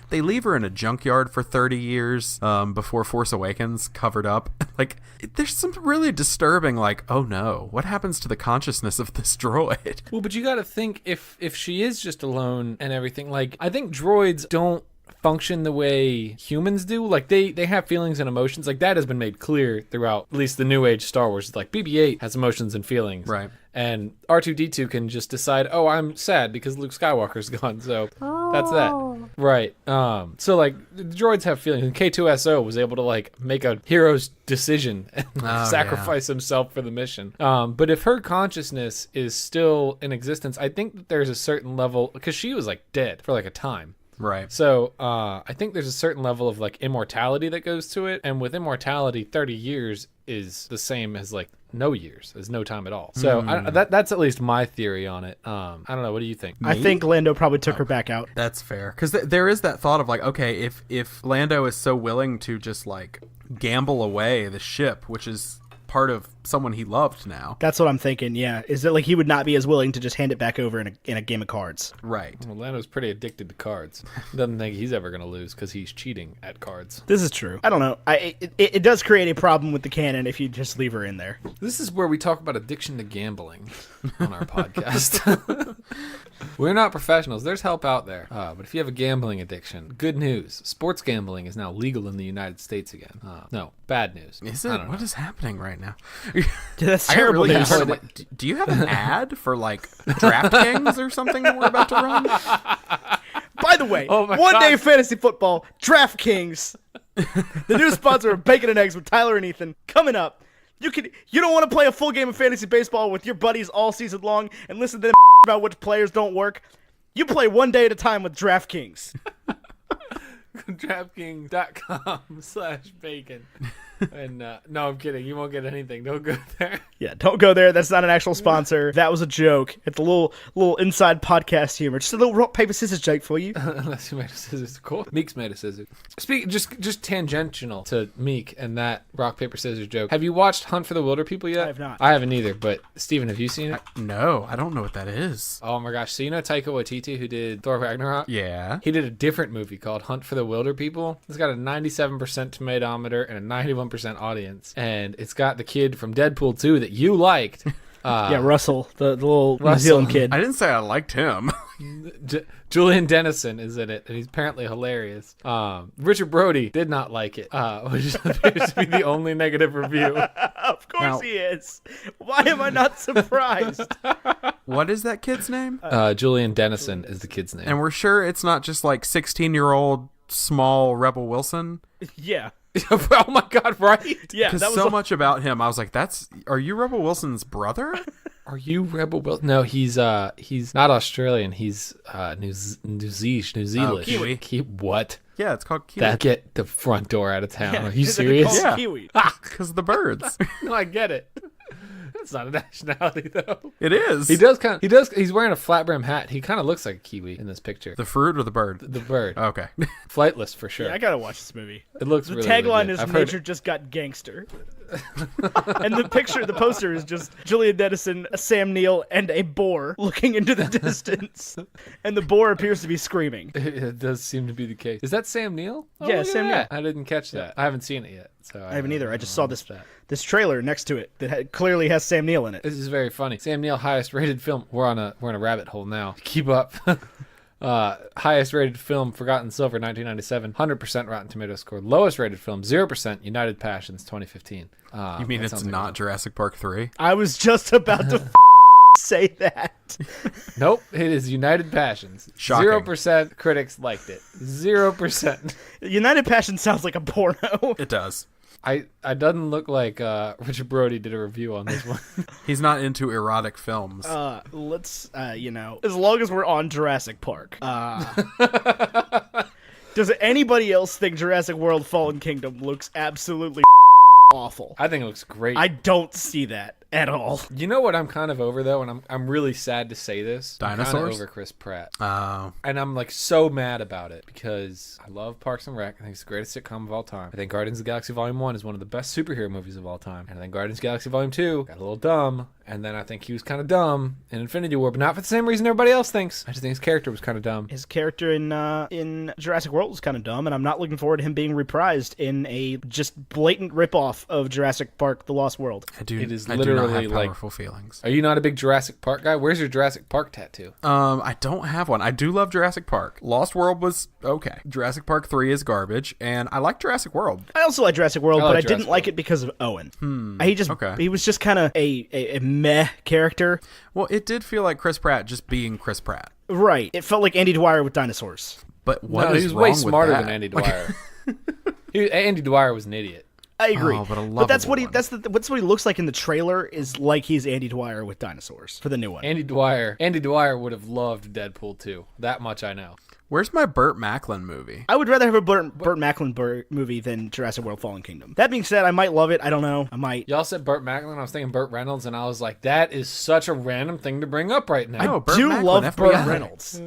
they leave her in a junkyard for 30 years before Force Awakens, covered up. Like, there's some really disturbing, like, oh no, what happens to the consciousness of this droid? Well, but you got to think if she is just alone and everything, like, I think droids don't function the way humans do. Like they have feelings and emotions. Like that has been made clear throughout at least the new age Star Wars. Like BB-8 has emotions and feelings. Right. And R2-D2 can just decide, oh, I'm sad because Luke Skywalker's gone. So that's that. Right. So like the droids have feelings, and K2SO was able to like make a hero's decision and sacrifice himself for the mission. But if her consciousness is still in existence, I think that there's a certain level, because she was like dead for like a time. Right. So I think there's a certain level of like immortality that goes to it, and with immortality, 30 years is the same as like no years, as no time at all. So that's at least my theory on it. I don't know. What do you think? I think Lando probably took her back out. That's fair. Because there is that thought of like, okay, if Lando is so willing to just like gamble away the ship, which is part of someone he loved now. That's what I'm thinking, yeah. Is that like he would not be as willing to just hand it back over in a game of cards. Right. Well, Lando's pretty addicted to cards. Doesn't think he's ever going to lose because he's cheating at cards. This is true. I don't know. It does create a problem with the canon if you just leave her in there. This is where we talk about addiction to gambling on our podcast. We're not professionals. There's help out there. But if you have a gambling addiction, good news. Sports gambling is now legal in the United States again. No, bad news. Is it? What is happening right now? That's I terrible really news. heard, like, do you have an ad for like DraftKings or something that we're about to run? By the way, Oh my one day God. fantasy football, DraftKings, the new sponsor of Bacon and Eggs with Tyler and Ethan, coming up. You don't want to play a full game of fantasy baseball with your buddies all season long and listen to them about which players don't work. You play one day at a time with DraftKings. DraftKings.com/bacon. And no, I'm kidding. You won't get anything. Don't go there. Yeah, don't go there. That's not an actual sponsor. That was a joke. It's a little inside podcast humor. Just a little rock, paper, scissors joke for you. Unless you made a scissors. Cool. Meek's made a scissors. Just tangential to Meek and that rock, paper, scissors joke. Have you watched Hunt for the Wilder People yet? I have not. I haven't either, but Steven, have you seen it? No, I don't know what that is. Oh my gosh. So you know Taika Waititi, who did Thor Ragnarok? Yeah. He did a different movie called Hunt for the Wilder People. It's got a 97% tomatometer and a 91% audience. And it's got the kid from Deadpool 2 that you liked. Yeah, Russell, the little New Zealand kid. I didn't say I liked him. Julian Dennison is in it, and he's apparently hilarious. Richard Brody did not like it, which appears to be the only negative review. Of course he is. Why am I not surprised? What is that kid's name? Julian Dennison is the kid's name. And we're sure it's not just like 16-year-old small Rebel Wilson? Yeah. Oh my god, right? Yeah, Because so much about him, I was like, are you Rebel Wilson's brother? Are you Rebel Wilson? No, he's not Australian. He's New Zealand. Kiwi. What? Yeah, it's called Kiwi. Get the front door out of town. Yeah, Are you they're serious? called Kiwi. Because of the birds. No, I get it. That's not a nationality though. It is. He's wearing a flat brim hat. He kind of looks like a kiwi in this picture. The fruit or the bird? The bird. Okay. Flightless for sure. Yeah, I gotta watch this movie. It looks The really tagline legit. is I've heard "Nature just got gangster," and the poster is just Julian Dennison, a Sam Neill, and a boar looking into the distance, and the boar appears to be screaming. It does seem to be the case. Is that Sam Neill? Oh, Yeah, look at Sam that. I didn't catch that. I haven't seen it yet. So I haven't either. I just saw missed this trailer next to it that clearly has Sam Neill in it. This is very funny. Sam Neill, highest rated film. We're on a rabbit hole now. Keep up. Highest rated film, Forgotten Silver, 1997. 100% Rotten Tomatoes score. Lowest rated film, 0%, United Passions, 2015. You mean it's not Jurassic Park 3? I was just about to say that. Nope, it is United Passions. Shocking. 0% critics liked it. 0%. United Passion sounds like a porno. It does. I doesn't look like Richard Brody did a review on this one. He's not into erotic films. Let's, as long as we're on Jurassic Park. Does anybody else think Jurassic World Fallen Kingdom looks absolutely awful? I think it looks great. I don't see that at all. You know what I'm kind of over though, and I'm really sad to say this. Dinosaurs? I'm kind of over Chris Pratt. Oh. And I'm like so mad about it because I love Parks and Rec. I think it's the greatest sitcom of all time. I think Guardians of the Galaxy Volume 1 is one of the best superhero movies of all time. And I think Guardians of the Galaxy Volume 2 got a little dumb. And then I think he was kind of dumb in Infinity War, but not for the same reason everybody else thinks. I just think his character was kind of dumb. His character in Jurassic World was kind of dumb, and I'm not looking forward to him being reprised in a just blatant ripoff of Jurassic Park: The Lost World. It is I literally do not have like powerful feelings. Are you not a big Jurassic Park guy? Where's your Jurassic Park tattoo? I don't have one. I do love Jurassic Park. Lost World was okay. Jurassic Park 3 is garbage, and I like Jurassic World. I also like Jurassic World, but I didn't Jurassic like World. it because of Owen. Okay. He was just kind of a meh character. Well, it did feel like Chris Pratt just being Chris Pratt. Right. It felt like Andy Dwyer with dinosaurs. But what No, is he was wrong way with smarter that? than Andy Dwyer. Andy Dwyer was an idiot. I agree. Oh, but a but that's what lovable that's what he looks like in the trailer, is like he's Andy Dwyer with dinosaurs for the new one. Andy Dwyer would have loved Deadpool 2. That much I know. Where's my Burt Macklin movie? I would rather have a Burt Macklin movie than Jurassic World Fallen Kingdom. That being said, I might love it. I don't know. I might. Y'all said Burt Macklin. I was thinking Burt Reynolds, and I was like, that is such a random thing to bring up right now. No, Burt do Macklin, love Burt FBI. Reynolds.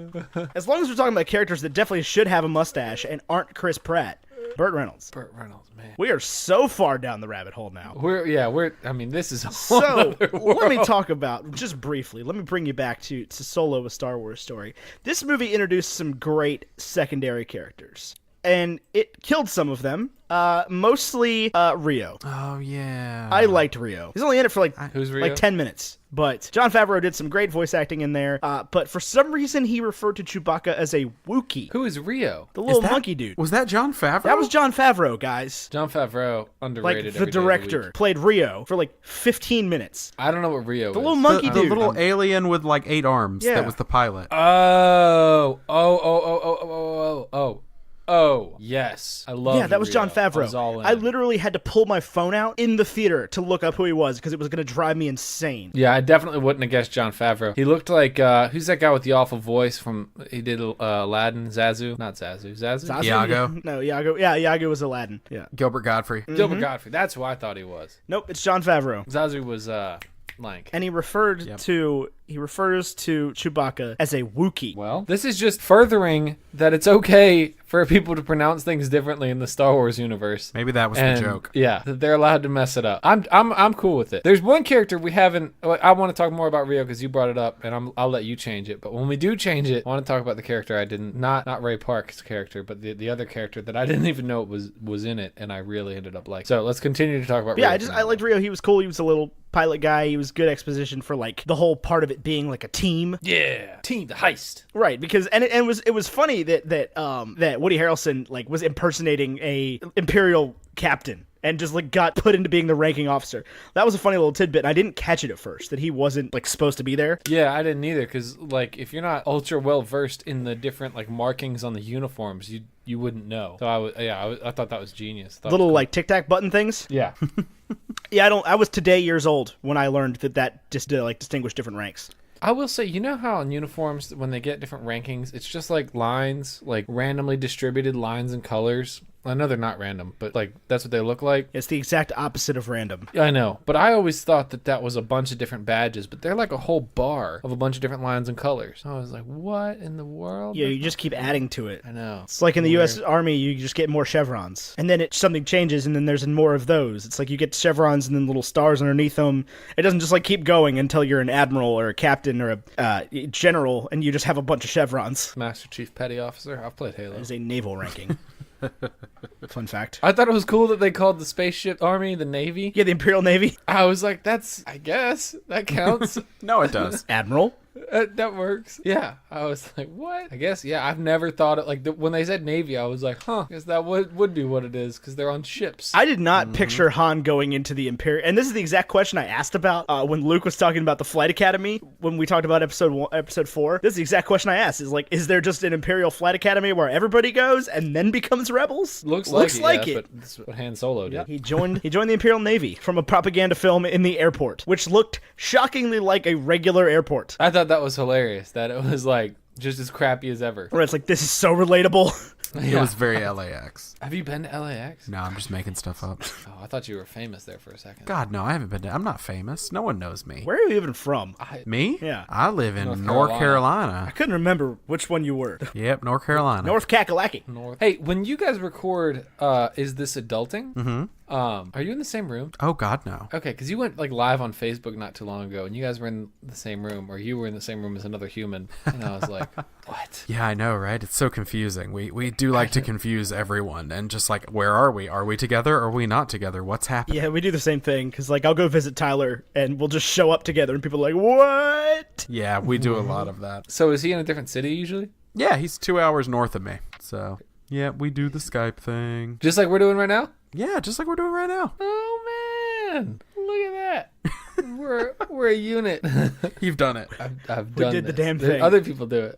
As long as we're talking about characters that definitely should have a mustache and aren't Chris Pratt. Burt Reynolds. Burt Reynolds, man. We are so far down the rabbit hole now. I mean, this is a whole So other world. let me talk about, just briefly, let me bring you back to Solo, a Star Wars story. This movie introduced some great secondary characters, and it killed some of them, mostly Rio. Oh, yeah. I liked Rio. He's only in it for Who's Rio? like 10 minutes. But Jon Favreau did some great voice acting in there. But for some reason, he referred to Chewbacca as a Wookiee. Who is Rio? The little monkey dude. Was that Jon Favreau? That was Jon Favreau, guys. Jon Favreau, underrated. Like, the every day of director week. played Rio for like 15 minutes. I don't know what Rio is. The little monkey the dude. little alien with like 8 arms Yeah. that was the pilot. Oh, yes. I love Yeah, that was Rio. Jon I was Favreau. all in. I literally had to pull my phone out in the theater to look up who he was because it was going to drive me insane. Yeah, I definitely wouldn't have guessed Jon Favreau. He looked like, who's that guy with the awful voice from, he did Aladdin, Zazu? Not Zazu. Zazu? Iago? No, Iago. Yeah, Iago was Aladdin. Yeah. Gilbert Godfrey. Gilbert Godfrey. That's who I thought he was. Nope, it's Jon Favreau. Zazu was, Lank. And he refers to Chewbacca as a Wookiee. Well, this is just furthering that it's okay for people to pronounce things differently in the Star Wars universe. Maybe that was And, the joke. Yeah, that they're allowed to mess it up. I'm cool with it. There's one character we haven't. I want to talk more about Rio because you brought it up, and I'll let you change it. But when we do change it, I want to talk about the character I didn't not Ray Park's character, but the other character that I didn't even know was in it, and I really ended up liking. So let's continue to talk about. Yeah, Rio I liked Rio. He was cool. He was a little pilot guy. He was good exposition for like the whole part of it being like a team. Yeah, team the heist. Right, because it was funny that Woody Harrelson like was impersonating a Imperial captain and just like got put into being the ranking officer. That was a funny little tidbit. I didn't catch it at first that he wasn't like supposed to be there. Yeah, I didn't either because like if you're not ultra well versed in the different like markings on the uniforms, you wouldn't know. So I thought that was genius. Little like tic tac button things. Yeah. Yeah, I was today years old when I learned that just to like distinguish different ranks. I will say, you know how in uniforms, when they get different rankings, it's just like lines, like randomly distributed lines and colors. I know they're not random, but like that's what they look like. It's the exact opposite of random. I know, but I always thought that was a bunch of different badges, but they're like a whole bar of a bunch of different lines and colors. I was like, what in the world? Yeah, you just keep adding to it. I know. It's like in the U.S. Army, you just get more chevrons. And then something changes, and then there's more of those. It's like you get chevrons and then little stars underneath them. It doesn't just like keep going until you're an admiral or a captain or a general, and you just have a bunch of chevrons. Master Chief Petty Officer. I've played Halo. That is a naval ranking. Fun fact. I thought it was cool that they called the spaceship army the Navy. Yeah, the Imperial Navy. I was like, I guess that counts. No, it does. Admiral. That works. Yeah. I was like, what? I guess, yeah, I've never thought it like when they said Navy, I was like, I guess that would be what it is because they're on ships. I did not picture Han going into the Imperial. And this is the exact question I asked about when Luke was talking about the Flight Academy when we talked about episode 4. This is the exact question I asked. Is like, is there just an Imperial Flight Academy where everybody goes and then becomes rebels? Looks like it. But that's what Han Solo did. Yep. He joined the Imperial Navy from a propaganda film in the airport, which looked shockingly like a regular airport. I thought that was hilarious. That it was like just as crappy as ever. Where it's like, this is so relatable. It was very LAX. Have you been to LAX? No, I'm just making stuff up. Oh, I thought you were famous there for a second. God, no, I haven't been I'm not famous. No one knows me. Where are you even from? Me? Yeah. I live in North North Carolina. I couldn't remember which one you were. Yep, North Carolina. North Kakalaki. Hey, when you guys record, is this adulting? Mm-hmm. Are you in the same room? Oh, God, no. Okay, because you went like live on Facebook not too long ago, and you guys were in the same room, or you were in the same room as another human, and I was like, what? Yeah, I know, right? It's so confusing. We do like to confuse everyone, and just like, where are we? Are we together? Or are we not together? What's happening? Yeah, we do the same thing, because like I'll go visit Tyler, and we'll just show up together, and people are like, what? Yeah, we do a lot of that. So is he in a different city usually? Yeah, he's 2 hours north of me. So, yeah, we do the Skype thing. Just like we're doing right now? Yeah, just like we're doing right now. Oh man, look at that. We're a unit. You've done it. I've done did the this. damn thing. Other people do it.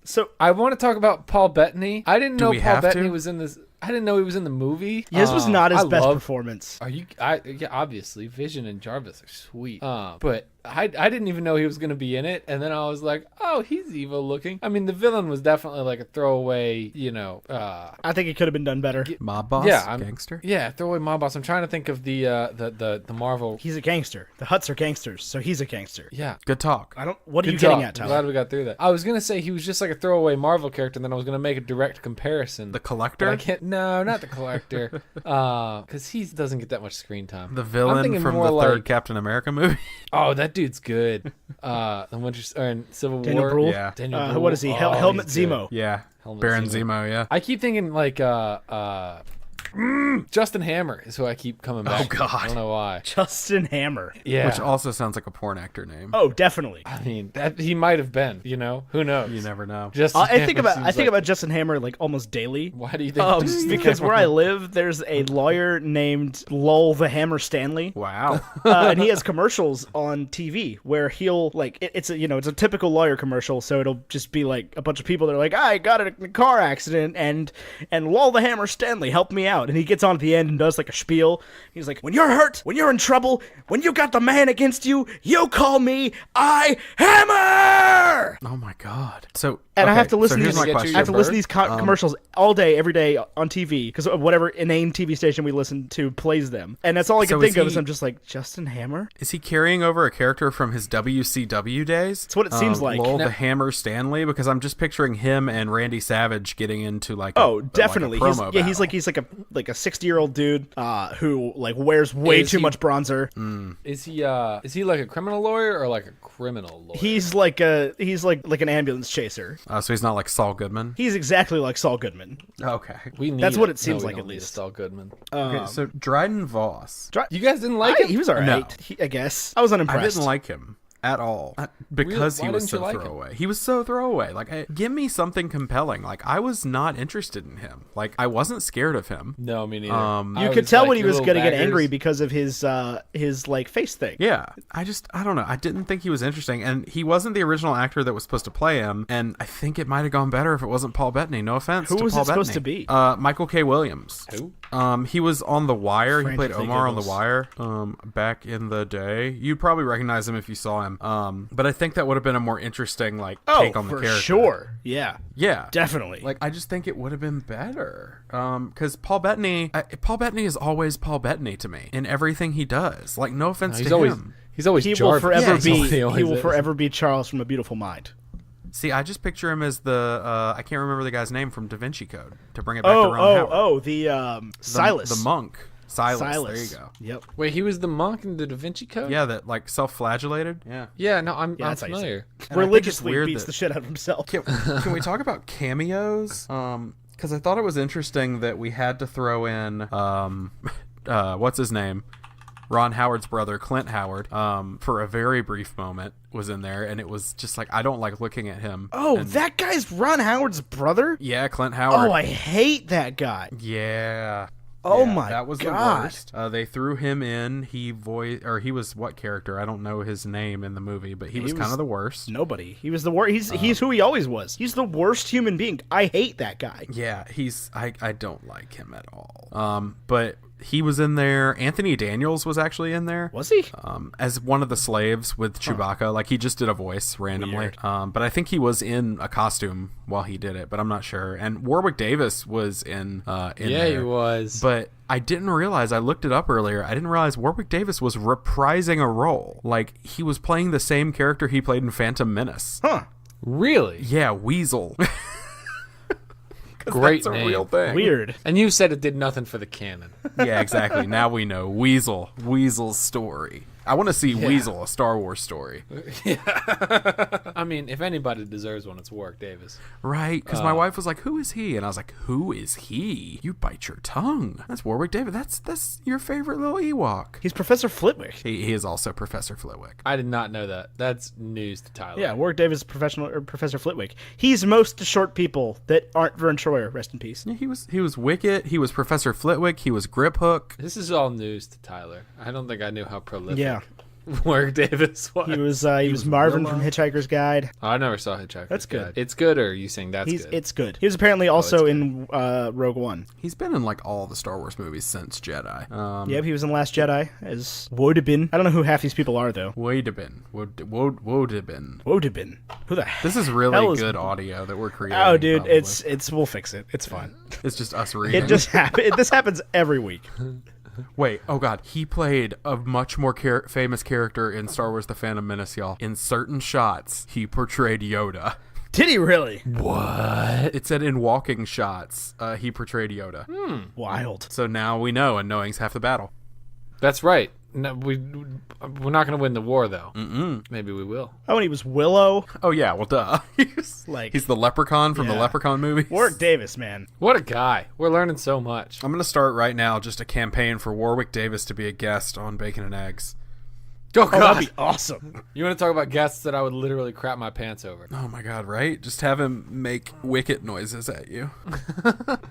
So I want to talk about Paul Bettany. I didn't know we Paul have Bettany to? was in this. I didn't know he was in the movie. his was not his I best love- performance. Are you? Yeah, obviously, Vision and Jarvis are sweet. But I didn't even know he was gonna be in it, and then I was like, oh, he's evil looking. I mean, the villain was definitely like a throwaway, I think it could have been done better. Mob boss? Yeah, Gangster? Yeah, throwaway mob boss. I'm trying to think of the Marvel. He's a gangster. The Hutts are gangsters, so he's a gangster. Yeah. Good talk. What are you Good getting talk. at, I'm Tyler? glad we got through that. I was gonna say he was just like a throwaway Marvel character, and then I was gonna make a direct comparison. The But Collector? I can't. No, not the Collector. Because he doesn't get that much screen time. The I'm villain thinking from more the like, third Captain America movie? Oh, that dude's good. The Winter or in Civil Daniel War. Brühl? Yeah. Daniel Brühl. What is he? Oh, Helmet he's good. Zemo. Yeah. Helmet Baron Zemo. Zemo, yeah. I keep thinking like Justin Hammer is who I keep coming back to. I don't know why. Justin Hammer. Yeah. Which also sounds like a porn actor name. Oh, definitely. I mean, that he might have been, who knows? You never know. I think about Justin Hammer like almost daily. Why do you think? Because where I live, there's a lawyer named Lowell the Hammer Stanley. Wow. And he has commercials on TV where he'll like it's a typical lawyer commercial, so it'll just be like a bunch of people that are like, I got in a car accident and Lowell the Hammer Stanley helped me out, and he gets on at the end and does like a spiel. He's like, when you're hurt, when you're in trouble, when you got the man against you, you call me I Hammer. Oh my God. So and I have to listen to here's these. my question. I have to listen to these commercials all day, every day on TV because whatever inane TV station we listen to plays them, and that's all I can think of. Is I'm just like, Justin Hammer. Is he carrying over a character from his WCW days? That's what it seems like. Lowell the Hammer Stanley, because I'm just picturing him and Randy Savage getting into like definitely like a promo battle. he's like a 60-year-old dude who like wears way too much bronzer. Is he like a criminal lawyer or like a criminal lawyer? He's like an ambulance chaser. So he's not like Saul Goodman. He's exactly like Saul Goodman. Okay, that's what it seems like, at least. Saul Goodman. Okay, so Dryden Voss. You guys didn't like him? He was alright. No. I guess I was unimpressed. I didn't like him at all because Really? he was so throwaway. He was so throwaway. Like, give me something compelling. Like, I was not interested in him. Like, I wasn't scared of him. No, me neither. You could tell when he was going to get angry because of his like face thing. Yeah, I don't know. I didn't think he was interesting, and he wasn't the original actor that was supposed to play him. And I think it might have gone better if it wasn't Paul Bettany. No offense to Paul Bettany. Who was it supposed to be? Michael K. Williams. Who? He was on The Wire. He played Omar on The Wire. Back in the day, you'd probably recognize him if you saw him. But I think that would have been a more interesting take on the character. For sure. Yeah. Yeah. Definitely. Like, I just think it would have been better. Because Paul Bettany is always Paul Bettany to me in everything he does. Like, no offense to him. He's always he Jarvis. will forever be Charles from A Beautiful Mind. See, I just picture him as the I can't remember the guy's name from Da Vinci Code to bring it back to Ron Howard. The Silas. The monk. Silas. There you go. Yep. Wait, he was the monk in the Da Vinci Code? Yeah, that like self-flagellated. Yeah. Yeah, no, I'm familiar. Religiously beats the shit out of himself. Can we talk about cameos? Because I thought it was interesting that we had to throw in what's his name? Ron Howard's brother, Clint Howard, for a very brief moment was in there, and it was just like, I don't like looking at him. Oh, that guy's Ron Howard's brother? Yeah, Clint Howard. Oh, I hate that guy. Yeah. Oh my god. That was the worst. They threw him in. He was what character? I don't know his name in the movie, but he was kind of the worst. Nobody. He was the worst. He's who he always was. He's the worst human being. I hate that guy. Yeah, I don't like him at all. But he was in there. Anthony Daniels was actually in there. Was he? As one of the slaves with Chewbacca. Like, he just did a voice randomly. But I think he was in a costume while he did it, but I'm not sure. And Warwick Davis was in there. Yeah, he was. But I didn't realize, I looked it up earlier, I didn't realize Warwick Davis was reprising a role. Like, he was playing the same character he played in Phantom Menace. Huh. Really? Yeah, Weasel. Great that's name. A real thing. Weird. And you said it did nothing for the canon. Yeah, exactly. Now we know. Weasel's story. I want to see Weasel, a Star Wars story. I mean, if anybody deserves one, it's Warwick Davis. Right, because my wife was like, who is he? And I was like, who is he? You bite your tongue. That's Warwick Davis. That's your favorite little Ewok. He's Professor Flitwick. He is also Professor Flitwick. I did not know that. That's news to Tyler. Yeah, Warwick Davis is Professor Flitwick. He's most short people that aren't Vern Troyer. Rest in peace. Yeah, he was Wicket. He was Professor Flitwick. He was Grip Hook. This is all news to Tyler. I don't think I knew how prolific. Yeah. Warwick Davis was. He was Marvin from Hitchhiker's Guide. I never saw Hitchhiker's That's good. Guide. It's good, or are you saying that's good? It's good. He was apparently also in Rogue One. He's been in like all the Star Wars movies since Jedi. Yep, he was in Last Jedi as Wodabin. I don't know who half these people are though. Wodabin. Wodabin. Who the This is really good audio that we're creating. Oh, dude, probably. it's we'll fix it. It's fine. It's just us reading. It just happens. This happens every week. Wait, oh god, he played a much more famous character in Star Wars The Phantom Menace, y'all. In certain shots, he portrayed Yoda. Did he really? What? It said in walking shots, he portrayed Yoda. Wild. So now we know, and knowing's half the battle. That's right. No, we're not going to win the war, though. Maybe we will. Oh, and he was Willow. Oh, yeah, well, duh. He's the leprechaun from the Leprechaun movie. Warwick Davis, man. What a guy. We're learning so much. I'm going to start right now just a campaign for Warwick Davis to be a guest on Bacon and Eggs. Oh, God. That'd be awesome. You want to talk about guests that I would literally crap my pants over? Oh, my God, right? Just have him make wicket noises at you.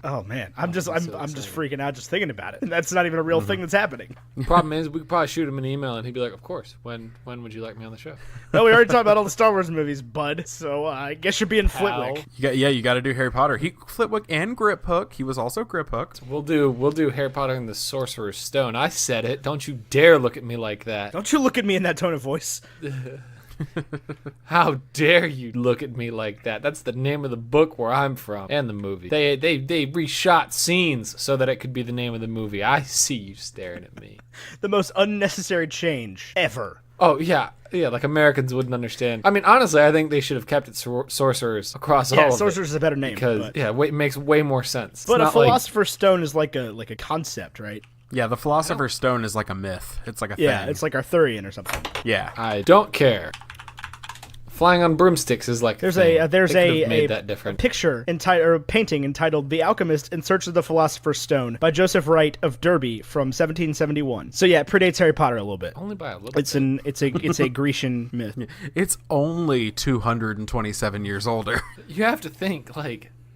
Oh, man. I'm just freaking out just thinking about it. That's not even a real thing that's happening. Problem is, we could probably shoot him an email and he'd be like, of course. When would you like me on the show? Well, we already talked about all the Star Wars movies, bud. So I guess you're being Flitwick. You got to do Harry Potter. Flitwick and Grip Hook. He was also Grip Hook. We'll do Harry Potter and the Sorcerer's Stone. I said it. Don't you dare look at me like that. Don't you look at me in that tone of voice. How dare you look at me like that? That's the name of the book where I'm from and the movie. They reshot scenes so that it could be the name of the movie. I see you staring at me. The most unnecessary change ever. Oh, yeah, like Americans wouldn't understand. I mean, honestly, I think they should have kept it Sorcerers across all of it. Yeah, Sorcerers is a better name. Because, it makes way more sense. But a Philosopher's Stone is like a concept, right? Yeah, the Philosopher's Stone is like a myth. It's like a thing. Yeah, it's like Arthurian or something. Yeah. I don't care. Flying on broomsticks is like there's a picture or painting entitled "The Alchemist in Search of the Philosopher's Stone" by Joseph Wright of Derby from 1771. So yeah, it predates Harry Potter a little bit. Only by a little bit. It's a Grecian myth. It's only 227 years older. You have to think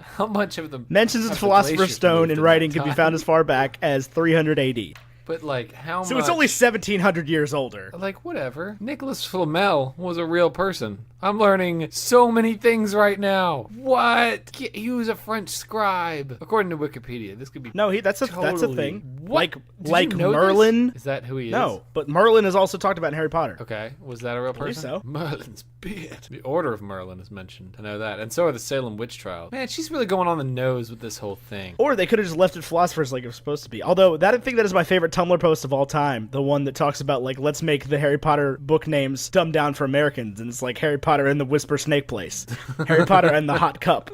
how much of the mentions of the Philosopher's Stone in writing can be found as far back as 300 AD. But how much? So it's only 1,700 years older. Whatever. Nicholas Flamel was a real person. I'm learning so many things right now. What? He was a French scribe, according to Wikipedia. This could be that's a thing. What? Like Merlin. Is that who he is? No, but Merlin is also talked about in Harry Potter. Okay, was that a real person? I believe so. Merlin's beard. The Order of Merlin is mentioned. I know that, and so are the Salem witch trials. Man, she's really going on the nose with this whole thing. Or they could have just left it philosophers like it was supposed to be. Although I think that is my favorite Tumblr post of all time. The one that talks about let's make the Harry Potter book names dumbed down for Americans, and it's like Harry Potter and the Whisper Snake Place, Harry Potter and the Hot Cup.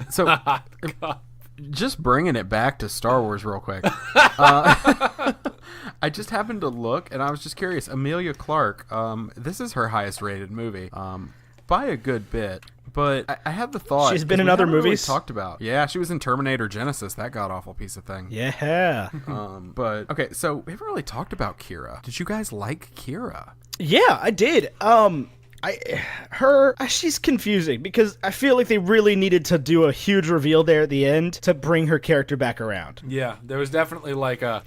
So, just bringing it back to Star Wars real quick. I just happened to look, and I was just curious. Emilia Clarke, this is her highest rated movie, by a good bit. But I had the thought she's been in other movies. Really talked about, yeah, she was in Terminator Genesis, that god awful piece of thing. Yeah. But okay, so we haven't really talked about Kira. Did you guys like Kira? Yeah, I did. She's confusing because I feel like they really needed to do a huge reveal there at the end to bring her character back around. Yeah, there was definitely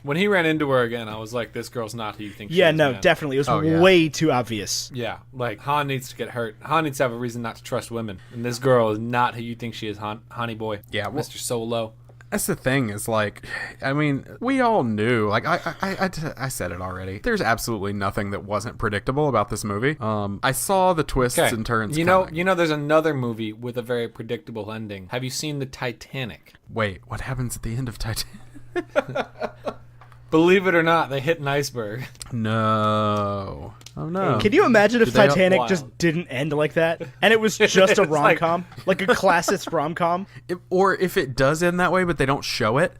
when he ran into her again, I was like, this girl's not who you think she is. Yeah, no, man. Definitely. It was way too obvious. Yeah, Han needs to get hurt. Han needs to have a reason not to trust women. And this girl is not who you think she is, Honey Boy. Yeah, well, Mr. Solo. That's the thing is we all knew, I said it already. There's absolutely nothing that wasn't predictable about this movie. I saw the twists and turns. You know, there's another movie with a very predictable ending. Have you seen the Titanic? Wait, what happens at the end of Titanic? Believe it or not, they hit an iceberg. No. Oh, no. Can you imagine if Titanic just didn't end like that? And it was just a rom-com? Like a classic rom-com? Or if it does end that way, but they don't show it.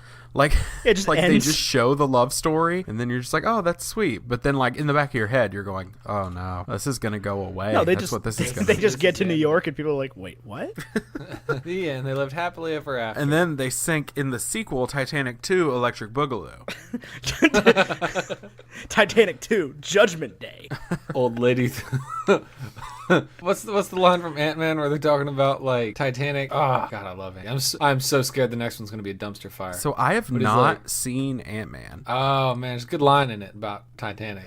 It just ends. They just show the love story, and then you're just like, oh, that's sweet. But then, in the back of your head, you're going, oh, no, this is going to go away. No, that's what this is going to be. They just get to New York, and people are like, wait, what? The end. They lived happily ever after. And then they sink in the sequel, Titanic 2, Electric Boogaloo. Titanic 2, Judgment Day. Old lady. What's the line from Ant-Man where they're talking about Titanic? Oh God, I love it. I'm so scared the next one's gonna be a dumpster fire. So I have not seen Ant-Man. Oh man, there's a good line in it about Titanic.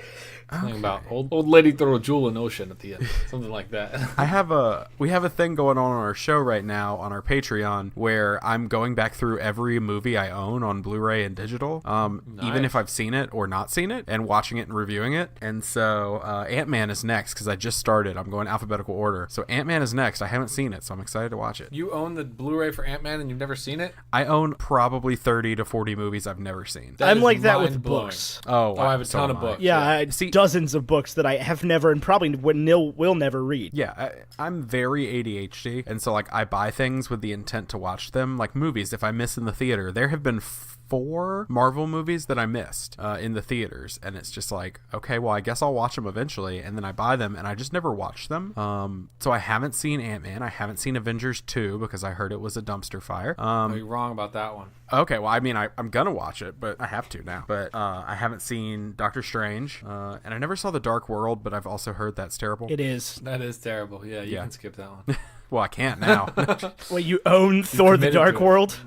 Something about old lady throw a jewel in ocean at the end. Something like that. We have a thing going on our show right now on our Patreon where I'm going back through every movie I own on Blu-ray and digital, even if I've seen it or not seen it, and watching it and reviewing it. And so Ant-Man is next because I just started. I'm going alphabetical order. So Ant-Man is next. I haven't seen it, so I'm excited to watch it. You own the Blu-ray for Ant-Man and you've never seen it? I own probably 30 to 40 movies I've never seen. I'm like that with books. Oh, I have a ton of books. Yeah, dozens of books that I have never and probably will never read. Yeah, I'm very ADHD, and so I buy things with the intent to watch them, like movies. If I miss in the theater, there have been 4 Marvel movies that I missed in the theaters, and it's just like, okay, well, I guess I'll watch them eventually, and then I buy them, and I just never watch them. So I haven't seen Ant-Man. I haven't seen Avengers 2 because I heard it was a dumpster fire. You're wrong about that one. Okay, well, I mean, I'm gonna watch it, but I have to now. But I haven't seen Doctor Strange, and I never saw The Dark World, but I've also heard that's terrible. It is. That is terrible. Yeah, you can skip that one. Well, I can't now. Wait, you own Thor: The Dark World?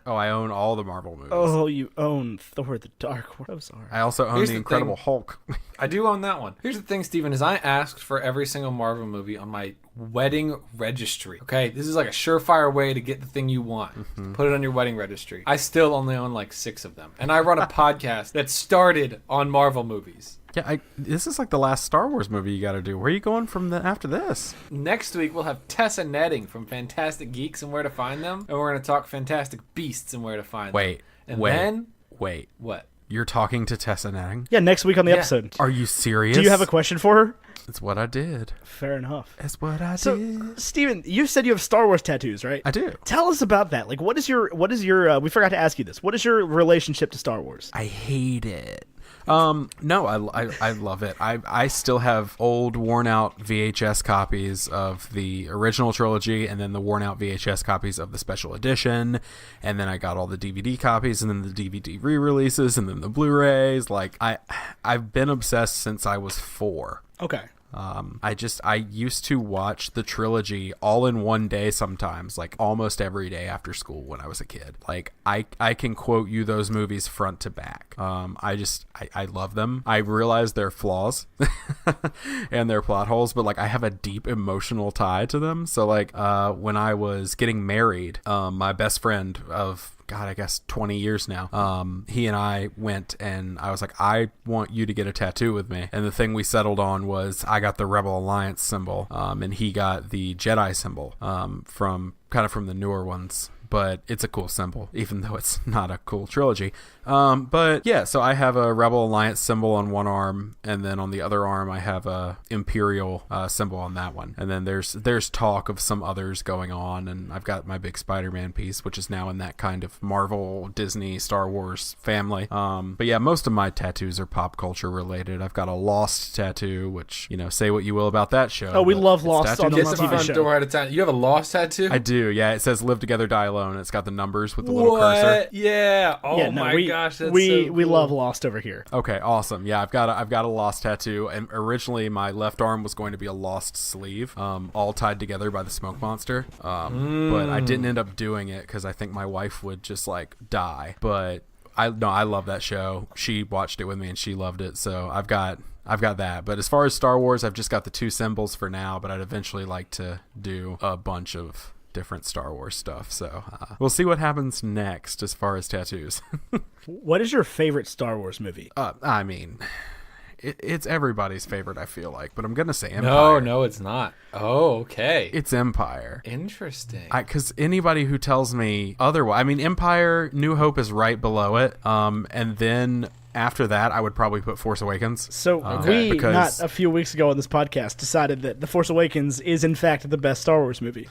Oh, I own all the Marvel movies. Oh, you own Thor: The Dark World. I'm sorry. I also own The Incredible Hulk. I do own that one. Here's the thing, Steven, is I asked for every single Marvel movie on my wedding registry. Okay, this is like a surefire way to get the thing you want. Put it on your wedding registry. I still only own like 6 of them, and I run a podcast that started on Marvel movies. Yeah, this is like the last Star Wars movie you got to do. Where are you going from after this? Next week, we'll have Tessa Netting from Fantastic Geeks and Where to Find Them, and we're going to talk Fantastic Beasts and Where to Find Them. Wait. What? You're talking to Tessa Netting? Yeah, next week on the episode. Are you serious? Do you have a question for her? It's what I did. Fair enough. It's what I did. So, Steven, you said you have Star Wars tattoos, right? I do. Tell us about that. Like, what is your, we forgot to ask you this. What is your relationship to Star Wars? I hate it. No, I love it. I still have old worn out VHS copies of the original trilogy, and then the worn out VHS copies of the special edition, and then I got all the DVD copies, and then the DVD re-releases, and then the Blu-rays. Like, I've been obsessed since I was 4. Okay. I used to watch the trilogy all in one day sometimes, like almost every day after school when I was a kid. Like, I can quote you those movies front to back. I love them. I realize their flaws and their plot holes, but like, I have a deep emotional tie to them. So like, when I was getting married, my best friend of, God, I guess 20 years now. He and I went, and I was like, I want you to get a tattoo with me. And the thing we settled on was I got the Rebel Alliance symbol, and he got the Jedi symbol from the newer ones. But it's a cool symbol, even though it's not a cool trilogy. But yeah, so I have a Rebel Alliance symbol on one arm, and then on the other arm I have a Imperial symbol on that one. And then there's talk of some others going on, and I've got my big Spider-Man piece, which is now in that kind of Marvel, Disney, Star Wars family. But yeah, most of my tattoos are pop culture related. I've got a Lost tattoo, which, say what you will about that show. Oh, we love Lost on the front door at a time. You have a Lost tattoo? I do, yeah. It says "Live Together, Die Alone." And it's got the numbers with the little cursor. Yeah. Oh my gosh, that's we so cool. love Lost over here. Okay, awesome. Yeah, I've got a Lost tattoo, and originally my left arm was going to be a Lost sleeve, all tied together by the smoke monster. But I didn't end up doing it because I think my wife would just like die. But I love that show. She watched it with me and she loved it. So I've got that. But as far as Star Wars, I've just got the 2 symbols for now, but I'd eventually like to do a bunch of different Star Wars stuff. So we'll see what happens next as far as tattoos. What is your favorite Star Wars movie? I mean, it's everybody's favorite, I feel like, but I'm gonna say Empire. No, it's not. Oh, okay. It's Empire. Interesting. Because anybody who tells me otherwise, I mean, Empire, New Hope is right below it, and then after that, I would probably put Force Awakens. So not a few weeks ago on this podcast, decided that The Force Awakens is in fact the best Star Wars movie.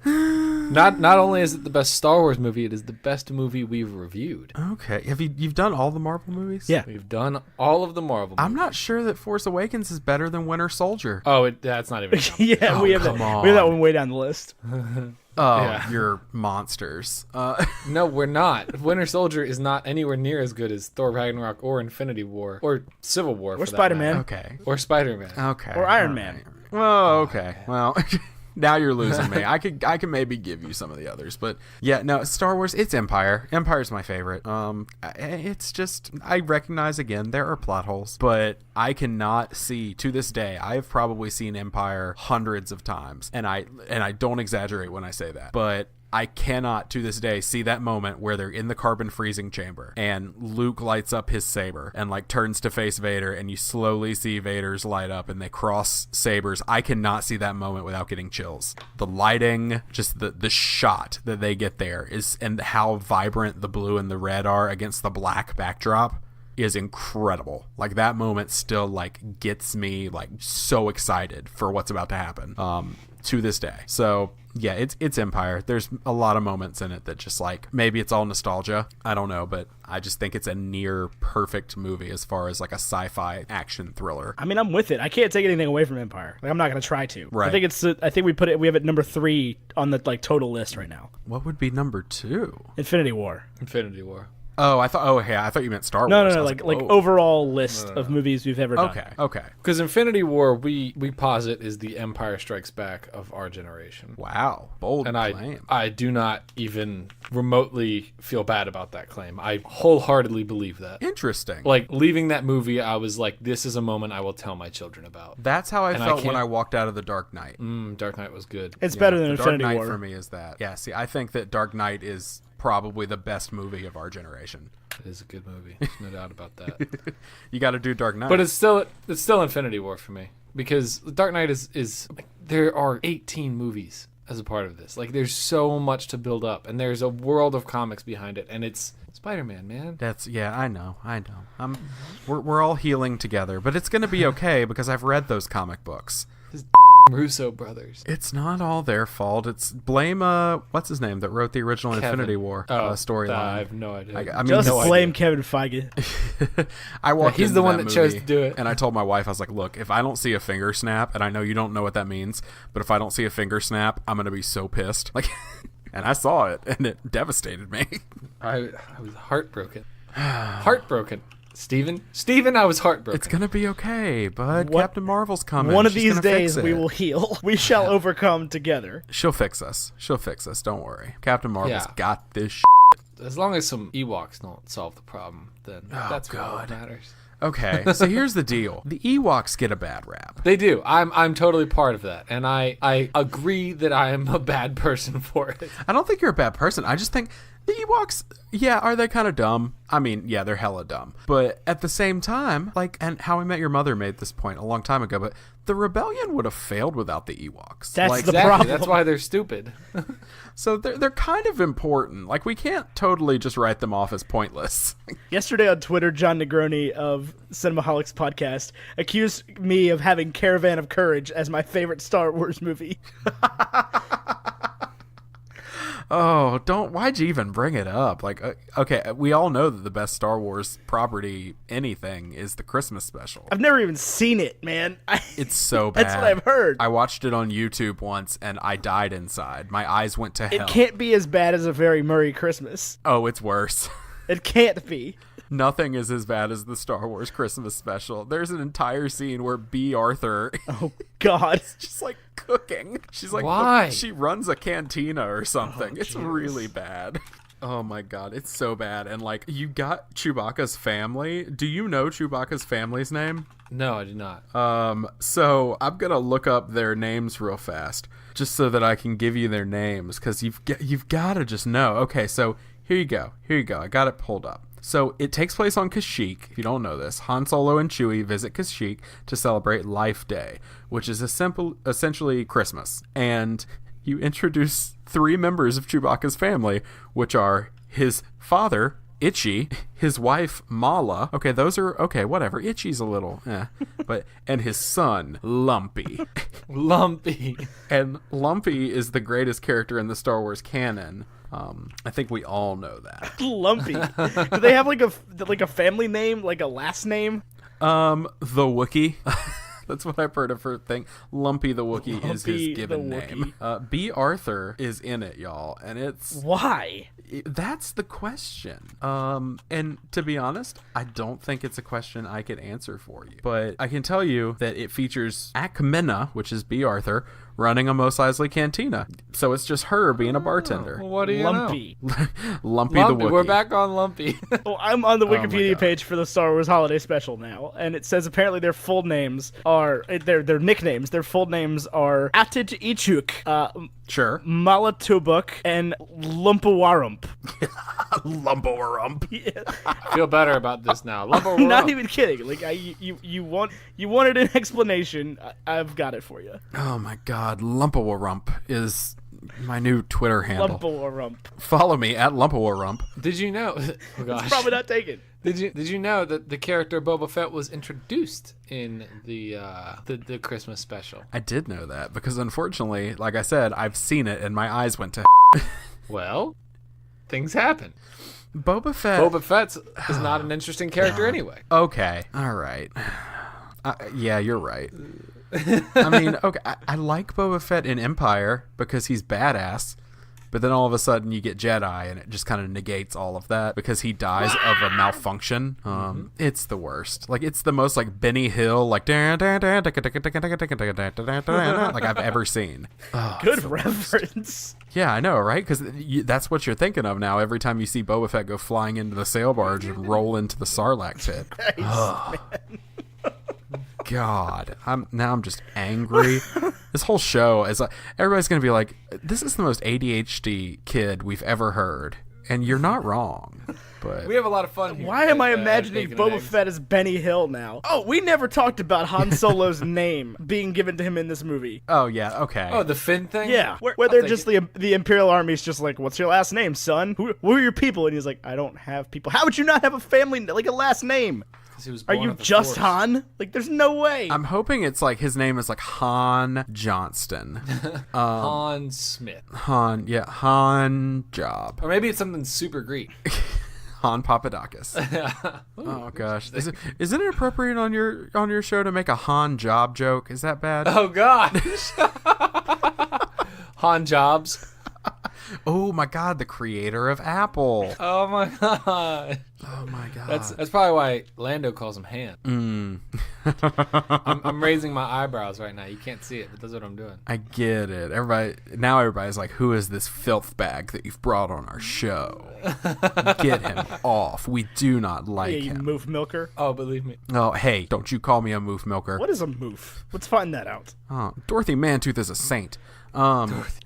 Not only is it the best Star Wars movie, it is the best movie we've reviewed. Okay. Have you've done all the Marvel movies? Yeah. We've done all of the Marvel movies. I'm not sure that Force Awakens is better than Winter Soldier. Oh, that's not even yeah, we have that one way down the list. You're monsters. No, we're not. Winter Soldier is not anywhere near as good as Thor Ragnarok or Infinity War or Civil War or Spider-Man. Okay. Or Spider-Man. Okay. Or Iron Man. Well, okay. Well, now you're losing me. I can maybe give you some of the others, but yeah, no, Star Wars, it's Empire. Empire's my favorite. It's just, I recognize again there are plot holes, but I cannot see to this day. I have probably seen Empire hundreds of times, and I don't exaggerate when I say that, but I cannot to this day see that moment where they're in the carbon freezing chamber and Luke lights up his saber and like turns to face Vader, and you slowly see Vader's light up and they cross sabers. I cannot see that moment without getting chills. The lighting, just the shot that they get there is, and how vibrant the blue and the red are against the black backdrop. is incredible. Like, that moment still like gets me like so excited for what's about to happen to this day. So yeah, it's Empire. There's a lot of moments in it that just like, maybe it's all nostalgia, I don't know, but I just think it's a near perfect movie as far as like a sci-fi action thriller. I mean, I'm with it. I can't take anything away from Empire. Like, I'm not gonna try to. Right. I think we have it number 3 on the like total list right now. What would be number 2? Infinity War. Infinity War. Oh, I thought you meant Star Wars. No, like overall list of movies we've ever done. Okay. Because Infinity War, we posit, is the Empire Strikes Back of our generation. Wow, bold claim. I do not even remotely feel bad about that claim. I wholeheartedly believe that. Interesting. Like, leaving that movie, I was like, this is a moment I will tell my children about. That's how I felt when I walked out of The Dark Knight. Dark Knight was good. It's better than Infinity Dark War. Knight for me is that. Yeah, see, I think that Dark Knight is probably the best movie of our generation. It is a good movie. There's no doubt about that. You got to do Dark Knight. But it's still Infinity War for me, because Dark Knight is like, there are 18 movies as a part of this. Like, there's so much to build up, and there's a world of comics behind it, and it's Spider-Man, man. I know. We're all healing together, but it's going to be okay because I've read those comic books. Russo brothers. It's not all their fault. It's blame what's his name that wrote the original Infinity War storyline. I have no idea. I mean, just blame idea. Kevin Feige. I walked he's into the one that movie, chose to do it. And I told my wife, I was like, look, if I don't see a finger snap, and I know you don't know what that means, but if I don't see a finger snap, I'm gonna be so pissed. Like, and I saw it, and it devastated me. I was heartbroken. Steven, I was heartbroken. It's gonna be okay, bud. Captain Marvel's coming. One of She's these gonna days fix it. we will heal. We shall overcome together. She'll fix us. Don't worry. Captain Marvel's got this As long as some Ewoks don't solve the problem, then that's what matters. Okay, so here's the deal. The Ewoks get a bad rap. They do. I'm totally part of that, and I agree that I am a bad person for it. I don't think you're a bad person. I just think the Ewoks, are they kind of dumb? I mean, yeah, they're hella dumb. But at the same time, like, and How I Met Your Mother made this point a long time ago, but the rebellion would have failed without the Ewoks. That's the problem. That's why they're stupid. So they're kind of important. Like, we can't totally just write them off as pointless. Yesterday on Twitter, John Negroni of Cinemaholics Podcast accused me of having Caravan of Courage as my favorite Star Wars movie. Oh, why'd you even bring it up? Like, okay, we all know that the best Star Wars property, anything, is the Christmas special. I've never even seen it, man. It's so bad. That's what I've heard. I watched it on YouTube once, and I died inside. My eyes went to hell. It can't be as bad as A Very Merry Christmas. Oh, it's worse. It can't be. Nothing is as bad as the Star Wars Christmas special. There's an entire scene where B. Arthur oh God is just like cooking. She's like, why? She runs a cantina or something. Oh, it's really bad. Oh my God, it's so bad. And like, you got Chewbacca's family. Do you know Chewbacca's family's name? No, I did not. So I'm gonna look up their names real fast, just so that I can give you their names, because you've got to just know. Okay, so here you go. I got it pulled up. So it takes place on Kashyyyk. If you don't know this, Han Solo and Chewie visit Kashyyyk to celebrate Life Day, which is essentially Christmas. And you introduce 3 members of Chewbacca's family, which are his father, Itchy, his wife, Mala. Okay, those are, okay, whatever. Itchy's a little, and his son, Lumpy. Lumpy. And Lumpy is the greatest character in the Star Wars canon. I think we all know that. Lumpy. Do they have like a family name, like a last name? The Wookiee. That's what I've heard of her thing. Lumpy the Wookiee is his given name. B. Arthur is in it, y'all, and it's... Why? That's the question. And to be honest, I don't think it's a question I could answer for you. But I can tell you that it features Akmena, which is B. Arthur, running a Mos Eisley cantina. So it's just her being a bartender. Well, what do you Lumpy. know? Lumpy the Wookiee. We're back on Lumpy. Well, I'm on the Wikipedia page for the Star Wars Holiday Special now, and it says apparently their full names are their nicknames. Their full names are Atid Ichuk, Sure. Malatubuk, and Lumpawarump. Lumpawarump. Yeah. I feel better about this now. I'm not even kidding. Like, you wanted an explanation. I've got it for you. Oh my God, Lumpawarump is my new Twitter handle. Lump-a-rump. Follow me at Lump-a-Rump. Did you know? Oh gosh. It's probably not taken. Did you know that the character Boba Fett was introduced in the Christmas special? I did know that because unfortunately, like I said, I've seen it and my eyes went to. Well, things happen. Boba Fett. Boba Fett is not an interesting character anyway. Okay. All right. Yeah, you're right. I mean, okay, I like Boba Fett in Empire because he's badass, but then all of a sudden you get Jedi and it just kind of negates all of that because he dies of a malfunction. It's the worst. Like, it's the most like Benny Hill like I've ever seen. Oh, good reference. Yeah, I know, right? Because that's what you're thinking of now every time you see Boba Fett go flying into the sail barge and roll into the Sarlacc pit. Nice, God, I'm just angry. This whole show is like, everybody's gonna be like, this is the most ADHD kid we've ever heard, and you're not wrong. But we have a lot of fun here. Why am I imagining Boba Fett as Benny Hill now? Oh, we never talked about Han Solo's name being given to him in this movie. Oh yeah, okay. Oh, the Finn thing. Yeah, where they're just the Imperial Army's just like, what's your last name, son? Who are your people? And he's like, I don't have people. How would you not have a family like a last name? He was Are you just Force. Han? Like, there's no way. I'm hoping it's like his name is like Han Johnston. Han Smith. Han Job. Or maybe it's something super Greek. Han Papadakis. Oh gosh, is it inappropriate on your show to make a Han Job joke? Is that bad? Oh gosh. Han Jobs. Oh my God, the creator of Apple. Oh my God. Oh my God. That's probably why Lando calls him Han. I'm raising my eyebrows right now. You can't see it, but that's what I'm doing. I get it. Everybody's like, who is this filth bag that you've brought on our show? Get him off. We do not like you him. moof milker. Oh, believe me. Oh, hey, don't you call me a moof milker. What is a moof? Let's find that out. Oh, Dorothy Mantooth is a saint. Dorothy.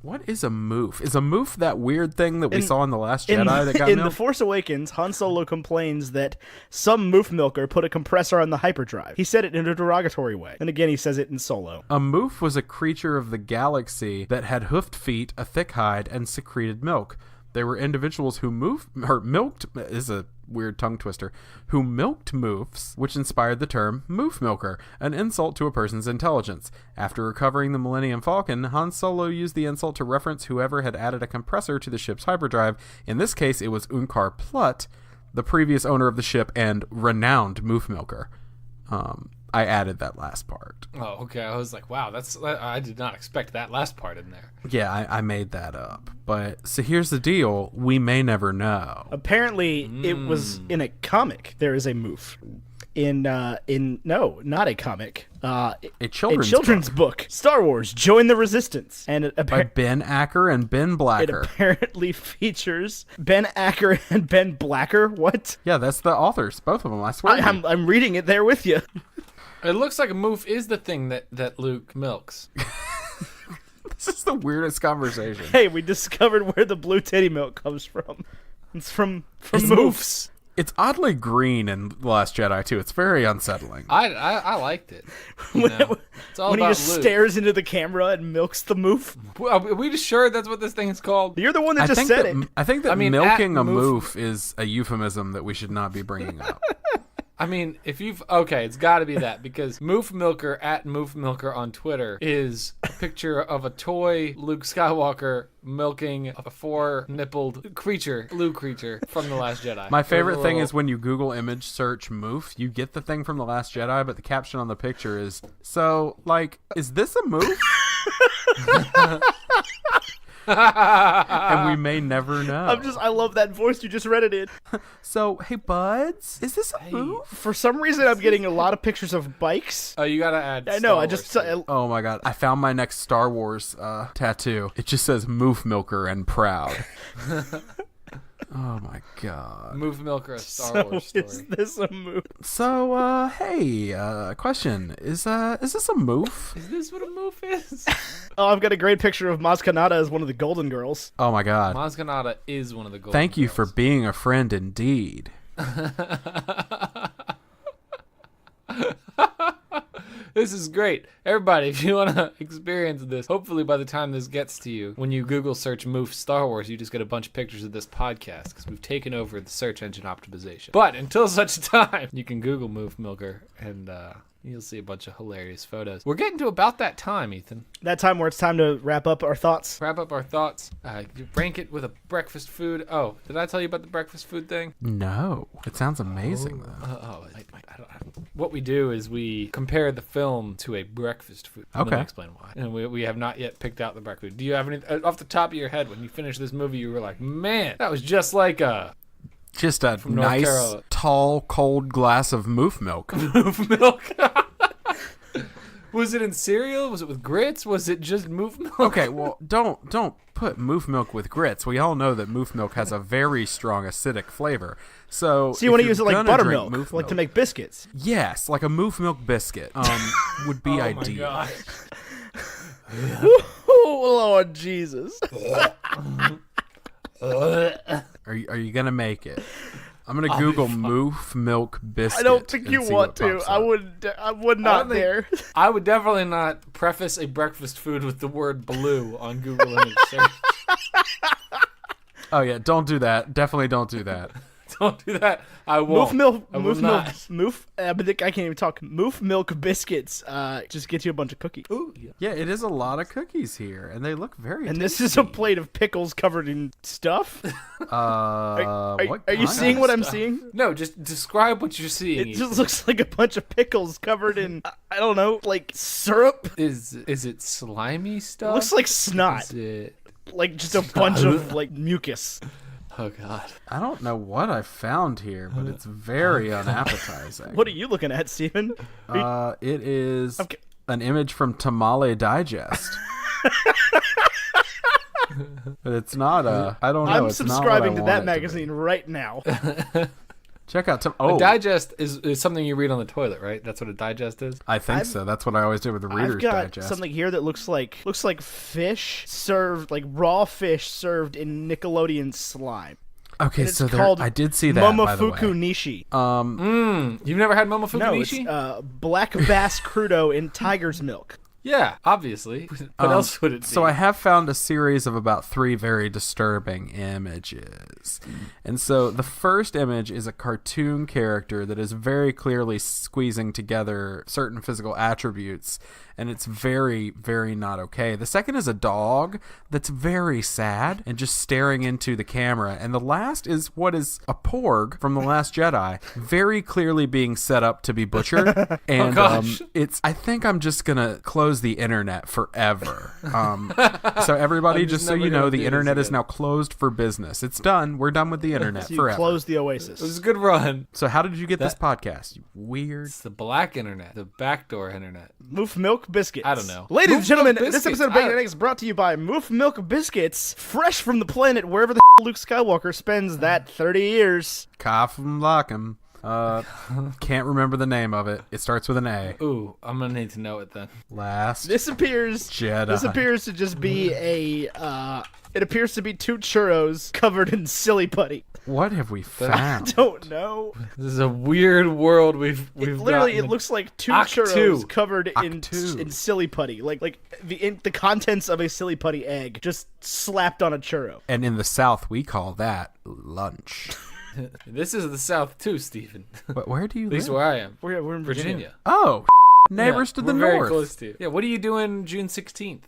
What is a moof? Is a moof that weird thing that we saw in The Last Jedi that got in milked? The Force Awakens, Han Solo complains that some moof milker put a compressor on the hyperdrive. He said it in a derogatory way. And again, he says it in Solo. A moof was a creature of the galaxy that had hoofed feet, a thick hide, and secreted milk. They were individuals who milked is a weird tongue twister, who milked moofs, which inspired the term moof milker, an insult to a person's intelligence. After recovering the Millennium Falcon, Han Solo used the insult to reference whoever had added a compressor to the ship's hyperdrive. In this case, it was Unkar Plutt, the previous owner of the ship and renowned moof milker. I added that last part. Oh, okay. I was like, wow, I did not expect that last part in there. Yeah, I made that up. But, so here's the deal. We may never know. Apparently, it was in a comic. There is a moof. No, not a comic. A children's book. Star Wars, Join the Resistance. And by Ben Acker and Ben Blacker. It apparently features Ben Acker and Ben Blacker. What? Yeah, that's the authors. Both of them, I swear. I'm reading it there with you. It looks like a moof is the thing that Luke milks. This is the weirdest conversation. Hey, we discovered where the blue titty milk comes from. It's from moofs. It's oddly green in The Last Jedi, too. It's very unsettling. I liked it. It's all when about he just Luke. stares into the camera and milks the moof. Are we just sure that's what this thing is called? You're the one that just said it. I think that milking a moof is a euphemism that we should not be bringing up. I mean, it's got to be that, because Moof Milker at Moof Milker on Twitter is a picture of a toy Luke Skywalker milking a four-nippled blue creature from The Last Jedi. My favorite thing is when you Google image search moof, you get the thing from The Last Jedi, but the caption on the picture is, so, like, is this a moof? And we may never know. I love that voice you just read it in. So, hey buds, is this a moof? For some reason, I'm getting a lot of pictures of bikes. Oh, you gotta add. I know. Oh my God! I found my next Star Wars tattoo. It just says "Moof Milker" and proud. Oh my God! Moof Milker, a Star Wars story. Is this a moof? So, hey, question: Is this a moof? Is this what a moof is? Oh, I've got a great picture of Maz Kanata as one of the Golden Girls. Oh my God! Maz Kanata is one of the Golden Thank you Girls. for being a friend indeed. This is great. Everybody, if you want to experience this, hopefully by the time this gets to you, when you Google search Moof Star Wars, you just get a bunch of pictures of this podcast because we've taken over the search engine optimization. But until such time, you can Google Moof Milker and you'll see a bunch of hilarious photos. We're getting to about that time, Ethan. That time where it's time to wrap up our thoughts. You rank it with a breakfast food. Oh, did I tell you about the breakfast food thing? No. It sounds amazing, though. What we do is we compare the film to a breakfast food. Okay. Let me explain why. And we have not yet picked out the breakfast food. Do you have any, off the top of your head, when you finished this movie, you were like, man, that was just like a... Just a nice, tall, cold glass of moof milk. Moof milk. Was it in cereal? Was it with grits? Was it just moof milk? Okay, well, don't put moof milk with grits. We all know that moof milk has a very strong acidic flavor. So you want to use it like buttermilk, like to make biscuits? Yes, like a moof milk biscuit would be ideal. My gosh. Oh, Lord Jesus. Are you gonna make it? I'm gonna Google moof milk biscuit. I don't think you want to. I would not dare. I would definitely not preface a breakfast food with the word blue on Google image search. Oh yeah, don't do that. Definitely don't do that. Don't do that. I won't. I can't even talk. Moof milk biscuits. Just get you a bunch of cookies. Ooh, Yeah, it is a lot of cookies here, and they look very. And tasty. this is a plate of pickles covered in stuff. Are you seeing what I'm seeing? No, just describe what you're seeing. It just looks like a bunch of pickles covered in, I don't know, like syrup. Is it slimy stuff? It looks like snot. Is it... Like just a bunch of like mucus. Oh God. I don't know what I found here, but it's very unappetizing. What are you looking at, Steven? It is an image from Tamale Digest. But it's not I don't know. I'm it's subscribing not to what I that want it to magazine right now. Check out A digest is something you read on the toilet, right? That's what a digest is? I think so. That's what I always do with the Reader's I've got Digest. something here that looks like fish served, like raw fish served in Nickelodeon slime. Okay, And it's so called I did see that, by the way. Momofuku Nishi. You've never had Momofuku No, Nishi? it's black bass crudo in tiger's milk. Yeah, obviously. What else would it be? So I have found a series of about 3 very disturbing images. And so the first image is a cartoon character that is very clearly squeezing together certain physical attributes, and it's very, very not okay. The second is a dog that's very sad and just staring into the camera. And the last is what is a porg from The Last Jedi, very clearly being set up to be butchered. And gosh. I think I'm just going to close the internet forever. So everybody, just so you know, the internet is now closed for business. It's done. We're done with the internet So you forever. close the Oasis. It was a good run. So how did you get this podcast? You weird. It's the black internet, the backdoor internet. Moof Milk Biscuits. I don't know. Ladies and Moof gentlemen, Milk this Biscuits. episode of Bacon and Eggs is brought to you by Moof Milk Biscuits, fresh from the planet wherever the Luke Skywalker spends that 30 years. Cough and lock 'em. Can't remember the name of it. It starts with an A. Ooh, I'm going to need to know it then. Last This appears to just be it appears to be 2 churros covered in silly putty. What have we I found? don't know. This is a weird world we've Literally, gotten. it looks like 2 Act churros two. covered in Act two. in silly putty, like the contents of a silly putty egg just slapped on a churro. And in the South, we call that lunch. This is the South too, Stephen. But where do you At least live? where I am. We're in Virginia. Oh, neighbors to the we're north. very close to you. Yeah, what are you doing June 16th?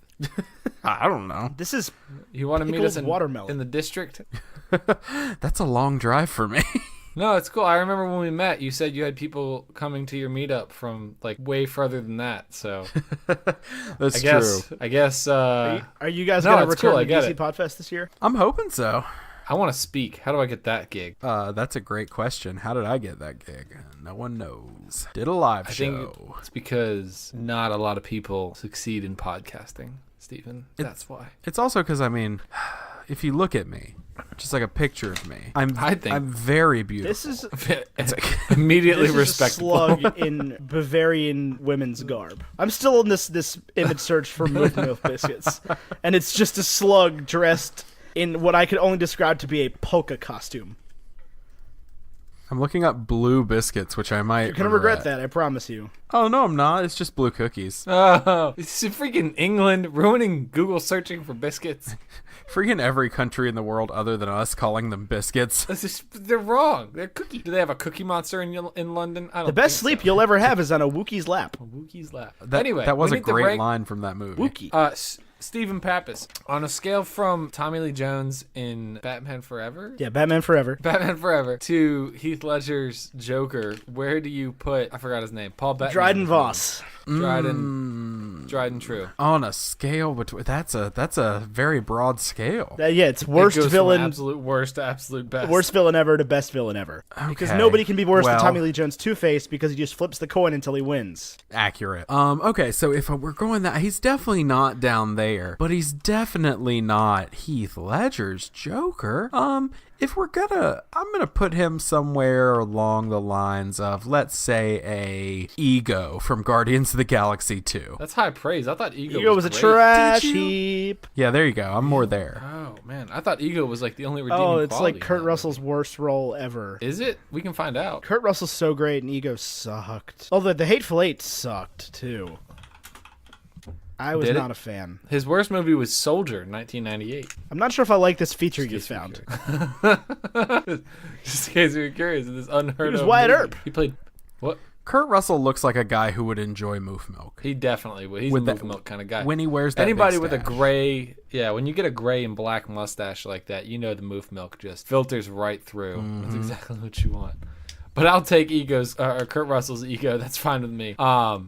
I don't know. This is You want to meet us Pickled watermelon. in the district? That's a long drive for me. No, it's cool. I remember when we met, you said you had people coming to your meetup from like way further than that. So That's true. true. I guess Are you guys No, gonna it's return cool, I to get DC it. Podfest this year? I'm hoping so. I want to speak. How do I get that gig? That's a great question. How did I get that gig? No one knows. Did a live I think show. it's because not a lot of people succeed in podcasting, Stephen. That's why. It's also because, I mean, if you look at me, just like a picture of me, I'm very beautiful. This is It's immediately this is a respectable. slug in Bavarian women's garb. I'm still in this image search for Moof Milk Biscuits, and it's just a slug dressed in what I could only describe to be a polka costume. I'm looking up blue biscuits, which I might You're going to regret that, I promise you. Oh, no, I'm not. It's just blue cookies. Oh, it's freaking England ruining Google searching for biscuits. Freaking every country in the world other than us calling them biscuits. They're wrong. They're cookies. Do they have a Cookie Monster in London? I don't The best sleep you'll ever have is on a Wookiee's lap. A Wookie's lap. Anyway, that was a great line from that movie. Wookie. Stephen Pappas, on a scale from Tommy Lee Jones in Batman Forever? Yeah, Batman Forever. Batman Forever to Heath Ledger's Joker, where do you put, I forgot his name, Paul Bettany? Dryden Voss. Dryden True. On a scale between that's a very broad scale. Yeah, it's worst villain, absolute worst to absolute best. Worst villain ever to best villain ever. Okay. Because nobody can be worse than Tommy Lee Jones Two-Face because he just flips the coin until he wins. Accurate. Okay, so if we're going that, he's definitely not down there, but he's definitely not Heath Ledger's Joker. If we're I'm gonna put him somewhere along the lines of, let's say, a Ego from Guardians of the Galaxy 2. That's high praise. I thought Ego was a trash heap. Yeah, there you go. I'm more there. Oh man, I thought Ego was like the only redeeming quality. Oh, it's like Kurt Russell's worst role ever. Is it? We can find out. Kurt Russell's so great, and Ego sucked. Although the Hateful Eight sucked too. I was not a fan. His worst movie was Soldier, 1998. I'm not sure if I like this feature you found. Just in case you're curious, this unheard of. He was Wyatt Earp. He played what? Kurt Russell looks like a guy who would enjoy moof milk. He definitely would. He's a moof milk kind of guy. When he wears that anybody big with a stash. gray, when you get a gray and black mustache like that, you know the moof milk just filters right through. Mm-hmm. That's exactly what you want. But I'll take Kurt Russell's Ego. That's fine with me.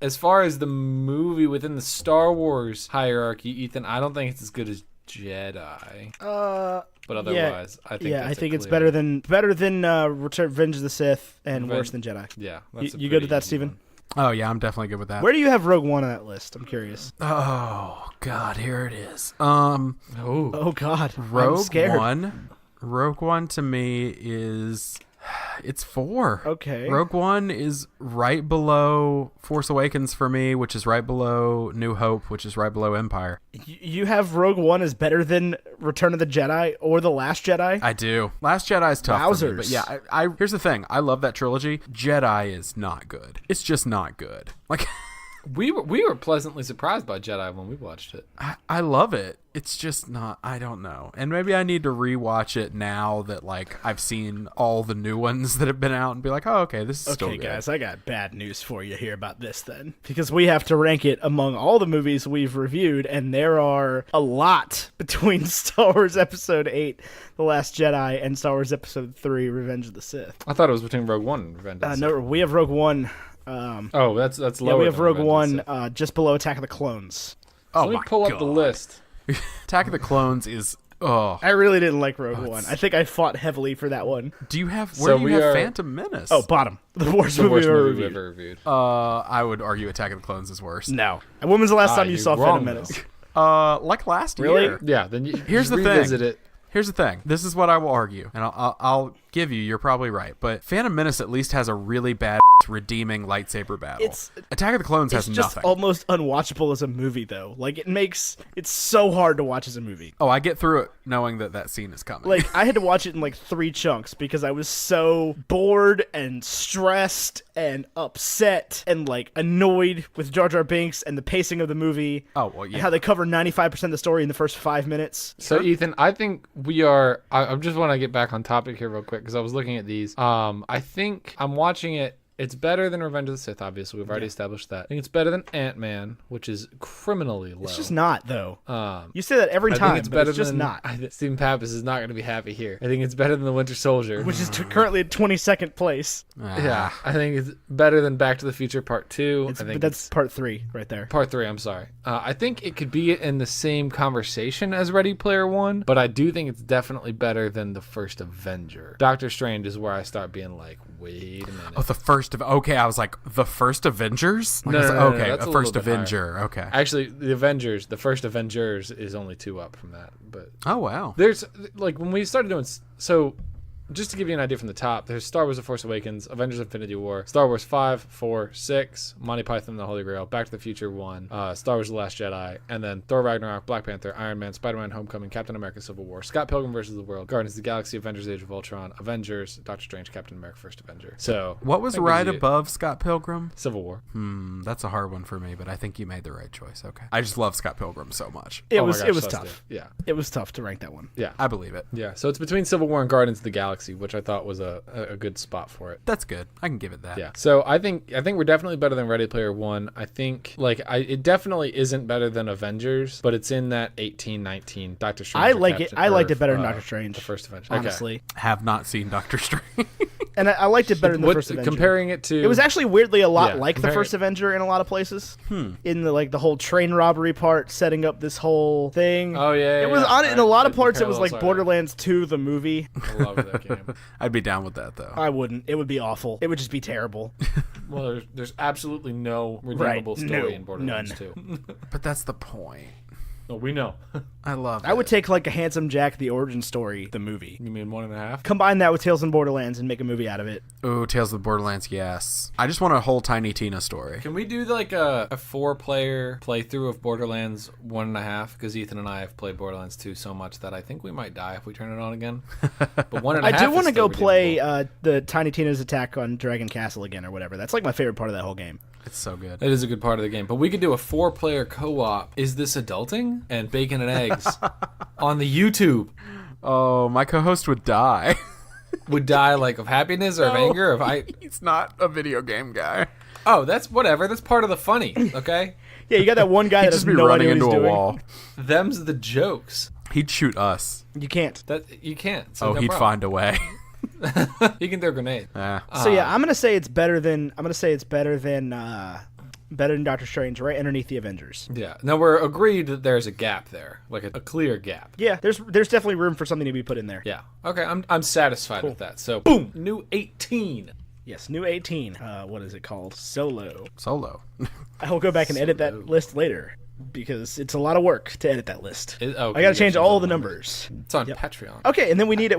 As far as the movie within the Star Wars hierarchy, Ethan, I don't think it's as good as Jedi. But otherwise, I think it's better than Revenge of the Sith and worse than Jedi. Yeah, you good with that, Steven? Oh yeah, I'm definitely good with that. Where do you have Rogue One on that list? I'm curious. Oh God, here it is. Oh God, I'm scared. Rogue One to me is. It's 4. Okay. Rogue One is right below Force Awakens for me, which is right below New Hope, which is right below Empire. You have Rogue One as better than Return of the Jedi or The Last Jedi? I do. Last Jedi is tough for me, but yeah, I here's the thing. I love that trilogy. Jedi is not good. It's just not good. Like we were pleasantly surprised by Jedi when we watched it. I love it. It's just not, I don't know. And maybe I need to rewatch it now that like I've seen all the new ones that have been out and be like, oh, okay, this is still good. Okay, guys, I got bad news for you here about this then. Because we have to rank it among all the movies we've reviewed, and there are a lot between Star Wars Episode 8, The Last Jedi, and Star Wars Episode 3, Revenge of the Sith. I thought it was between Rogue One and Revenge of the Sith. No, we have Rogue One. That's lower. Yeah, we have Rogue One just below Attack of the Clones. Oh, let me pull up the list. Attack of the Clones is I really didn't like Rogue One. I think I fought heavily for that one. Do you have Phantom Menace? Oh, bottom. The worst movie we've ever reviewed. I would argue Attack of the Clones is worse. No. And when was the last time you saw Phantom Menace? Like last year. Yeah, then here's the revisit thing. it. Here's the thing. This is what I will argue, and I'll give you. You're probably right, but Phantom Menace at least has a really bad redeeming lightsaber battle. Attack of the Clones has nothing. It's just almost unwatchable as a movie, though. Like it's so hard to watch as a movie. Oh, I get through it knowing that scene is coming. Like I had to watch it in like 3 chunks because I was so bored and stressed and upset and like annoyed with Jar Jar Binks and the pacing of the movie. Oh well, yeah. And how they cover 95% of the story in the first 5 minutes. So Ethan, I think we are. I just want to get back on topic here real quick because I was looking at these. I think I'm watching it. It's better than Revenge of the Sith, obviously. We've already established that. I think it's better than Ant-Man, which is criminally low. It's just not, though. You say that every time, but it's just not. Stephen Pappas is not going to be happy here. I think it's better than The Winter Soldier. Which is currently at 22nd place. Yeah, I think it's better than Back to the Future Part 2. But that's Part 3 right there. Part 3, I'm sorry. I think it could be in the same conversation as Ready Player One, but I do think it's definitely better than the first Avenger. Doctor Strange is where I start being like, wait a minute. Oh, the first of I was like the first Avengers. No, okay, that's the first Avenger. Higher. Okay, actually, the first Avengers is only 2 up from that. But oh wow, there's like when we started doing so. just to give you an idea from the top, there's Star Wars The Force Awakens, Avengers Infinity War, Star Wars 5, 4, 6, Monty Python and the Holy Grail, Back to the Future 1, Star Wars The Last Jedi, and then Thor Ragnarok, Black Panther, Iron Man, Spider-Man Homecoming, Captain America Civil War, Scott Pilgrim vs. the World, Guardians of the Galaxy, Avengers Age of Ultron, Avengers, Doctor Strange, Captain America First Avenger. So what was right above Scott Pilgrim? Civil War. That's a hard one for me, but I think you made the right choice. Okay. I just love Scott Pilgrim so much. It was tough. Yeah. It was tough to rank that one. Yeah. I believe it. Yeah. So it's between Civil War and Guardians of the Galaxy, which I thought was a good spot for it. That's good. I can give it that. Yeah. So I think we're definitely better than Ready Player One. I think it definitely isn't better than Avengers, but it's in that 18, 19 Doctor Strange. I liked it better than Doctor Strange. The first Avenger. Honestly. Okay. Have not seen Doctor Strange. And I liked it better than the first Avenger. Comparing it to... It was actually weirdly a lot like the first Avenger in a lot of places. In the whole train robbery part, setting up this whole thing. Oh, yeah. It was on it in a lot of parts. It was like Borderlands 2, the movie. I love that game. I'd be down with that, though. I wouldn't. It would be awful. It would just be terrible. Well, there's absolutely no redeemable story in Borderlands 2. But that's the point. No, we know. I love it. I would take like a Handsome Jack, the origin story, the movie. You mean 1.5? Combine that with Tales in Borderlands and make a movie out of it. Ooh, Tales of the Borderlands, yes. I just want a whole Tiny Tina story. Can we do like a 4-player playthrough of Borderlands 1.5? Because Ethan and I have played Borderlands 2 so much that I think we might die if we turn it on again. But 1.5 I do want to go play redeemable. the Tiny Tina's Attack on Dragon Castle again or whatever. That's like my favorite part of that whole game. It's so good. It is a good part of the game. But we could do a 4-player co-op. Is this adulting? And Bacon and Eggs on the YouTube. Oh, my co-host would die. Would die like of happiness or of anger? He's not a video game guy. Oh, that's whatever. That's part of the funny, okay? Yeah, you got that one guy that just doesn't be know running what he's into a doing. wall. Them's the jokes. He'd shoot us. You can't. That you can't. So no He'd problem. find a way. He can throw a grenade. So yeah, I'm gonna say it's better than Doctor Strange, right underneath the Avengers. Yeah. Now we're agreed that there's a gap there, like a clear gap. Yeah, there's definitely room for something to be put in there. Yeah. Okay. I'm satisfied with that. So boom, new 18. Yes, new 18. What is it called? Solo. I will go back and edit that list later because it's a lot of work to edit that list. Okay, I gotta change all the numbers. It's on Patreon. Okay, and then we need it.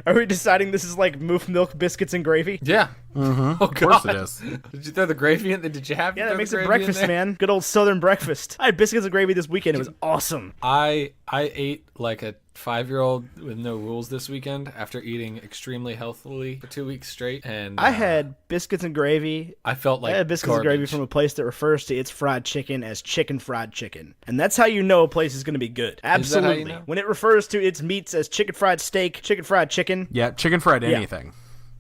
Are we deciding this is like moof milk, biscuits, and gravy? Yeah. Mm-hmm. Oh, of course it is. Did you throw the gravy in? Did you have? Yeah, to that throw makes the it gravy breakfast, in there? man. Good old Southern breakfast. I had biscuits and gravy this weekend. It was awesome. I ate like a 5-year-old with no rules this weekend after eating extremely healthily for 2 weeks straight, and I had biscuits and gravy. I felt like I had biscuits garbage. and gravy from a place that refers to its fried chicken as chicken fried chicken. And that's how you know a place is going to be good. Absolutely. you know? When it refers to its meats as chicken fried steak, chicken fried chicken. Yeah, chicken fried anything.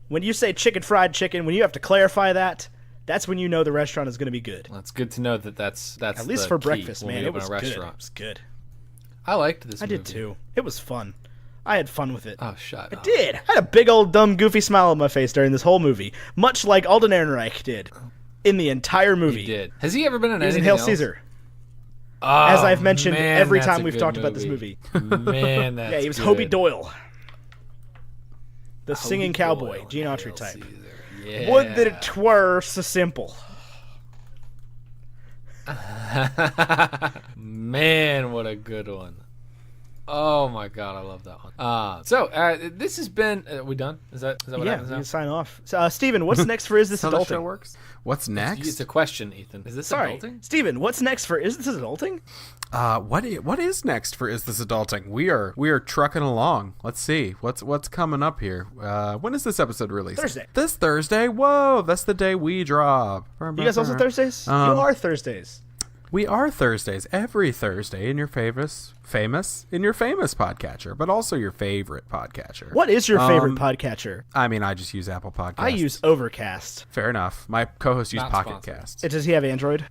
When you say chicken fried chicken, when you have to clarify that, that's when you know the restaurant is going to be good. Well, it's good to know that's at least the for key breakfast, when man. we It open was a good. restaurant. It was good. I liked this I movie. did too. It was fun. I had fun with it. Oh, shut up. Did. I had a big old dumb goofy smile on my face during this whole movie, much like Alden Ehrenreich did in the entire movie. He did. Has he ever been in He was in anything Hail else? Caesar. Oh, As I've mentioned man, every that's time a we've good talked about this movie. Man, that's Yeah, he was good. Hobie Doyle. The Hobie singing cowboy, Doyle, Gene Autry Hail type. Caesar. Yeah. Would that it were so simple. Man, what a good one. Oh my god, I love that one. So this has been. We done? Is that what Yeah, happens we now? can sign off. So, Steven, what's next for Is This That's how the show Adulting? works. What's next? It's a question, Ethan. Is this Sorry, adulting? Steven, what's next for Is This Adulting? What is next for Is This Adulting? We are trucking along. Let's see what's coming up here. When is this episode released? Thursday. This Thursday. Whoa, that's the day we drop. You guys also Thursdays? You are Thursdays. We are Thursdays, every Thursday in your famous podcatcher, but also your favorite podcatcher. What is your favorite podcatcher? I mean, I just use Apple Podcasts. I use Overcast. Fair enough. My co-host used Not Pocket sponsored. Casts. Does he have Android?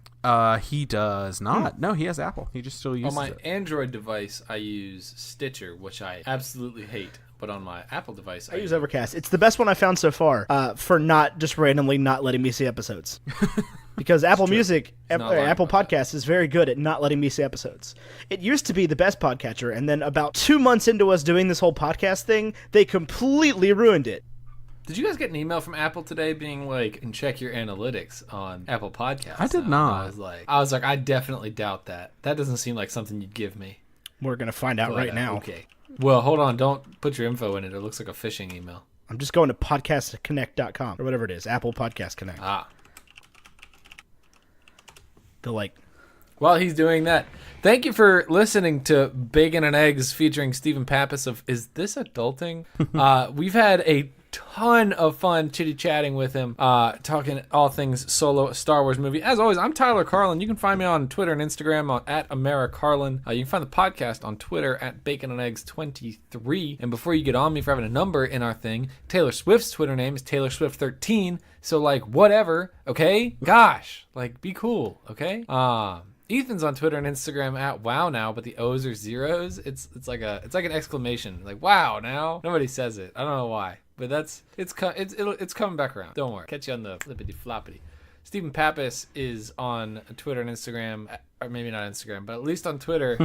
He does not. No, he has Apple. He just still uses On my it. Android device, I use Stitcher, which I absolutely hate. But on my Apple device, I use Overcast. It's the best one I found so far for not just randomly not letting me see episodes. Because Apple Music, Apple Podcasts is very good at not letting me see episodes. It used to be the best podcatcher, and then about 2 months into us doing this whole podcast thing, they completely ruined it. Did you guys get an email from Apple today being like, and check your analytics on Apple Podcasts? I did not. I was like, I definitely doubt that. That doesn't seem like something you'd give me. We're going to find out right now. Okay. Well, hold on. Don't put your info in it. It looks like a phishing email. I'm just going to podcastconnect.com or whatever it is. Apple Podcast Connect. Ah. While he's doing that, thank you for listening to Bacon and Eggs featuring Stephen Pappas of Is This Adulting? We've had a ton of fun chitty-chatting with him, talking all things solo Star Wars movie. As always, I'm Tyler Carlin. You can find me on Twitter and Instagram on @AmeriCarlin. You can find the podcast on Twitter @BaconandEggs23. And before you get on me for having a number in our thing, Taylor Swift's Twitter name is TaylorSwift13. So, whatever, okay? Gosh, be cool, okay? Ethan's on Twitter and Instagram @WowNow, but the O's are zeros. It's like an exclamation, wow now. Nobody says it. I don't know why, but it's coming back around. Don't worry. Catch you on the flippity floppity. Stephen Pappas is on Twitter and Instagram, or maybe not Instagram, but at least on Twitter,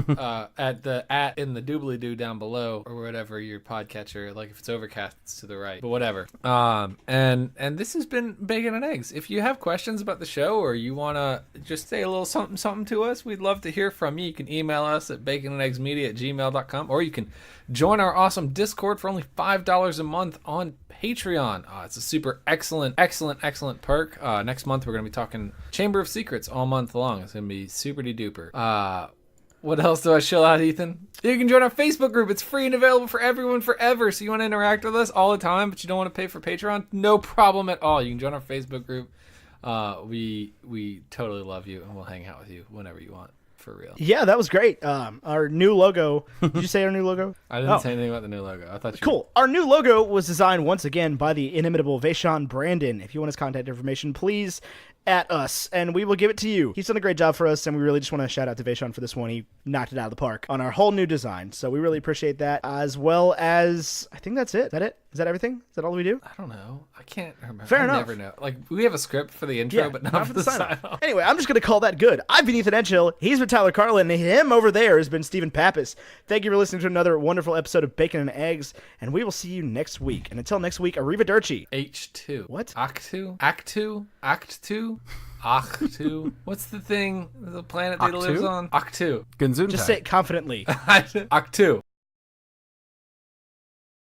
at in the doobly-doo down below, or whatever your podcatcher, if it's Overcast, it's to the right, but whatever. And this has been Bacon and Eggs. If you have questions about the show, or you want to just say a little something to us, we'd love to hear from you. You can email us at baconandeggsmedia@gmail.com, or you can join our awesome Discord for only $5 a month on Patreon. It's a super excellent perk. Next month we're going to be talking Chamber of Secrets all month long. It's going to be super duper. What else do I shill out, Ethan? You can join our Facebook group. It's free and available for everyone forever. So you want to interact with us all the time, but you don't want to pay for Patreon? No problem at all. You can join our Facebook group. We totally love you, and we'll hang out with you whenever you want. For real. Yeah, that was great. Our new logo. Did you say our new logo? I didn't say anything about the new logo. I thought you Cool. Our new logo was designed once again by the inimitable Vashaun Brandon. If you want his contact information, please at us, and we will give it to you. He's done a great job for us, and we really just want to shout out to Vashaun for this one. He knocked it out of the park on our whole new design, so we really appreciate that, as well as, I think that's it. Is that it? Is that everything? Is that all we do? I don't know. I can't remember. Fair enough. I never know. We have a script for the intro, but not for the sign-off. Anyway, I'm just going to call that good. I've been Ethan Edgehill. He's been Tyler Carlin, and him over there has been Stephen Pappas. Thank you for listening to another wonderful episode of Bacon and Eggs, and we will see you next week. And until next week, arrivederci. H2. What? Act2? Act2? What's the thing, the planet that he lives on? Act2. Gesundheit. Just say it confidently. Act2.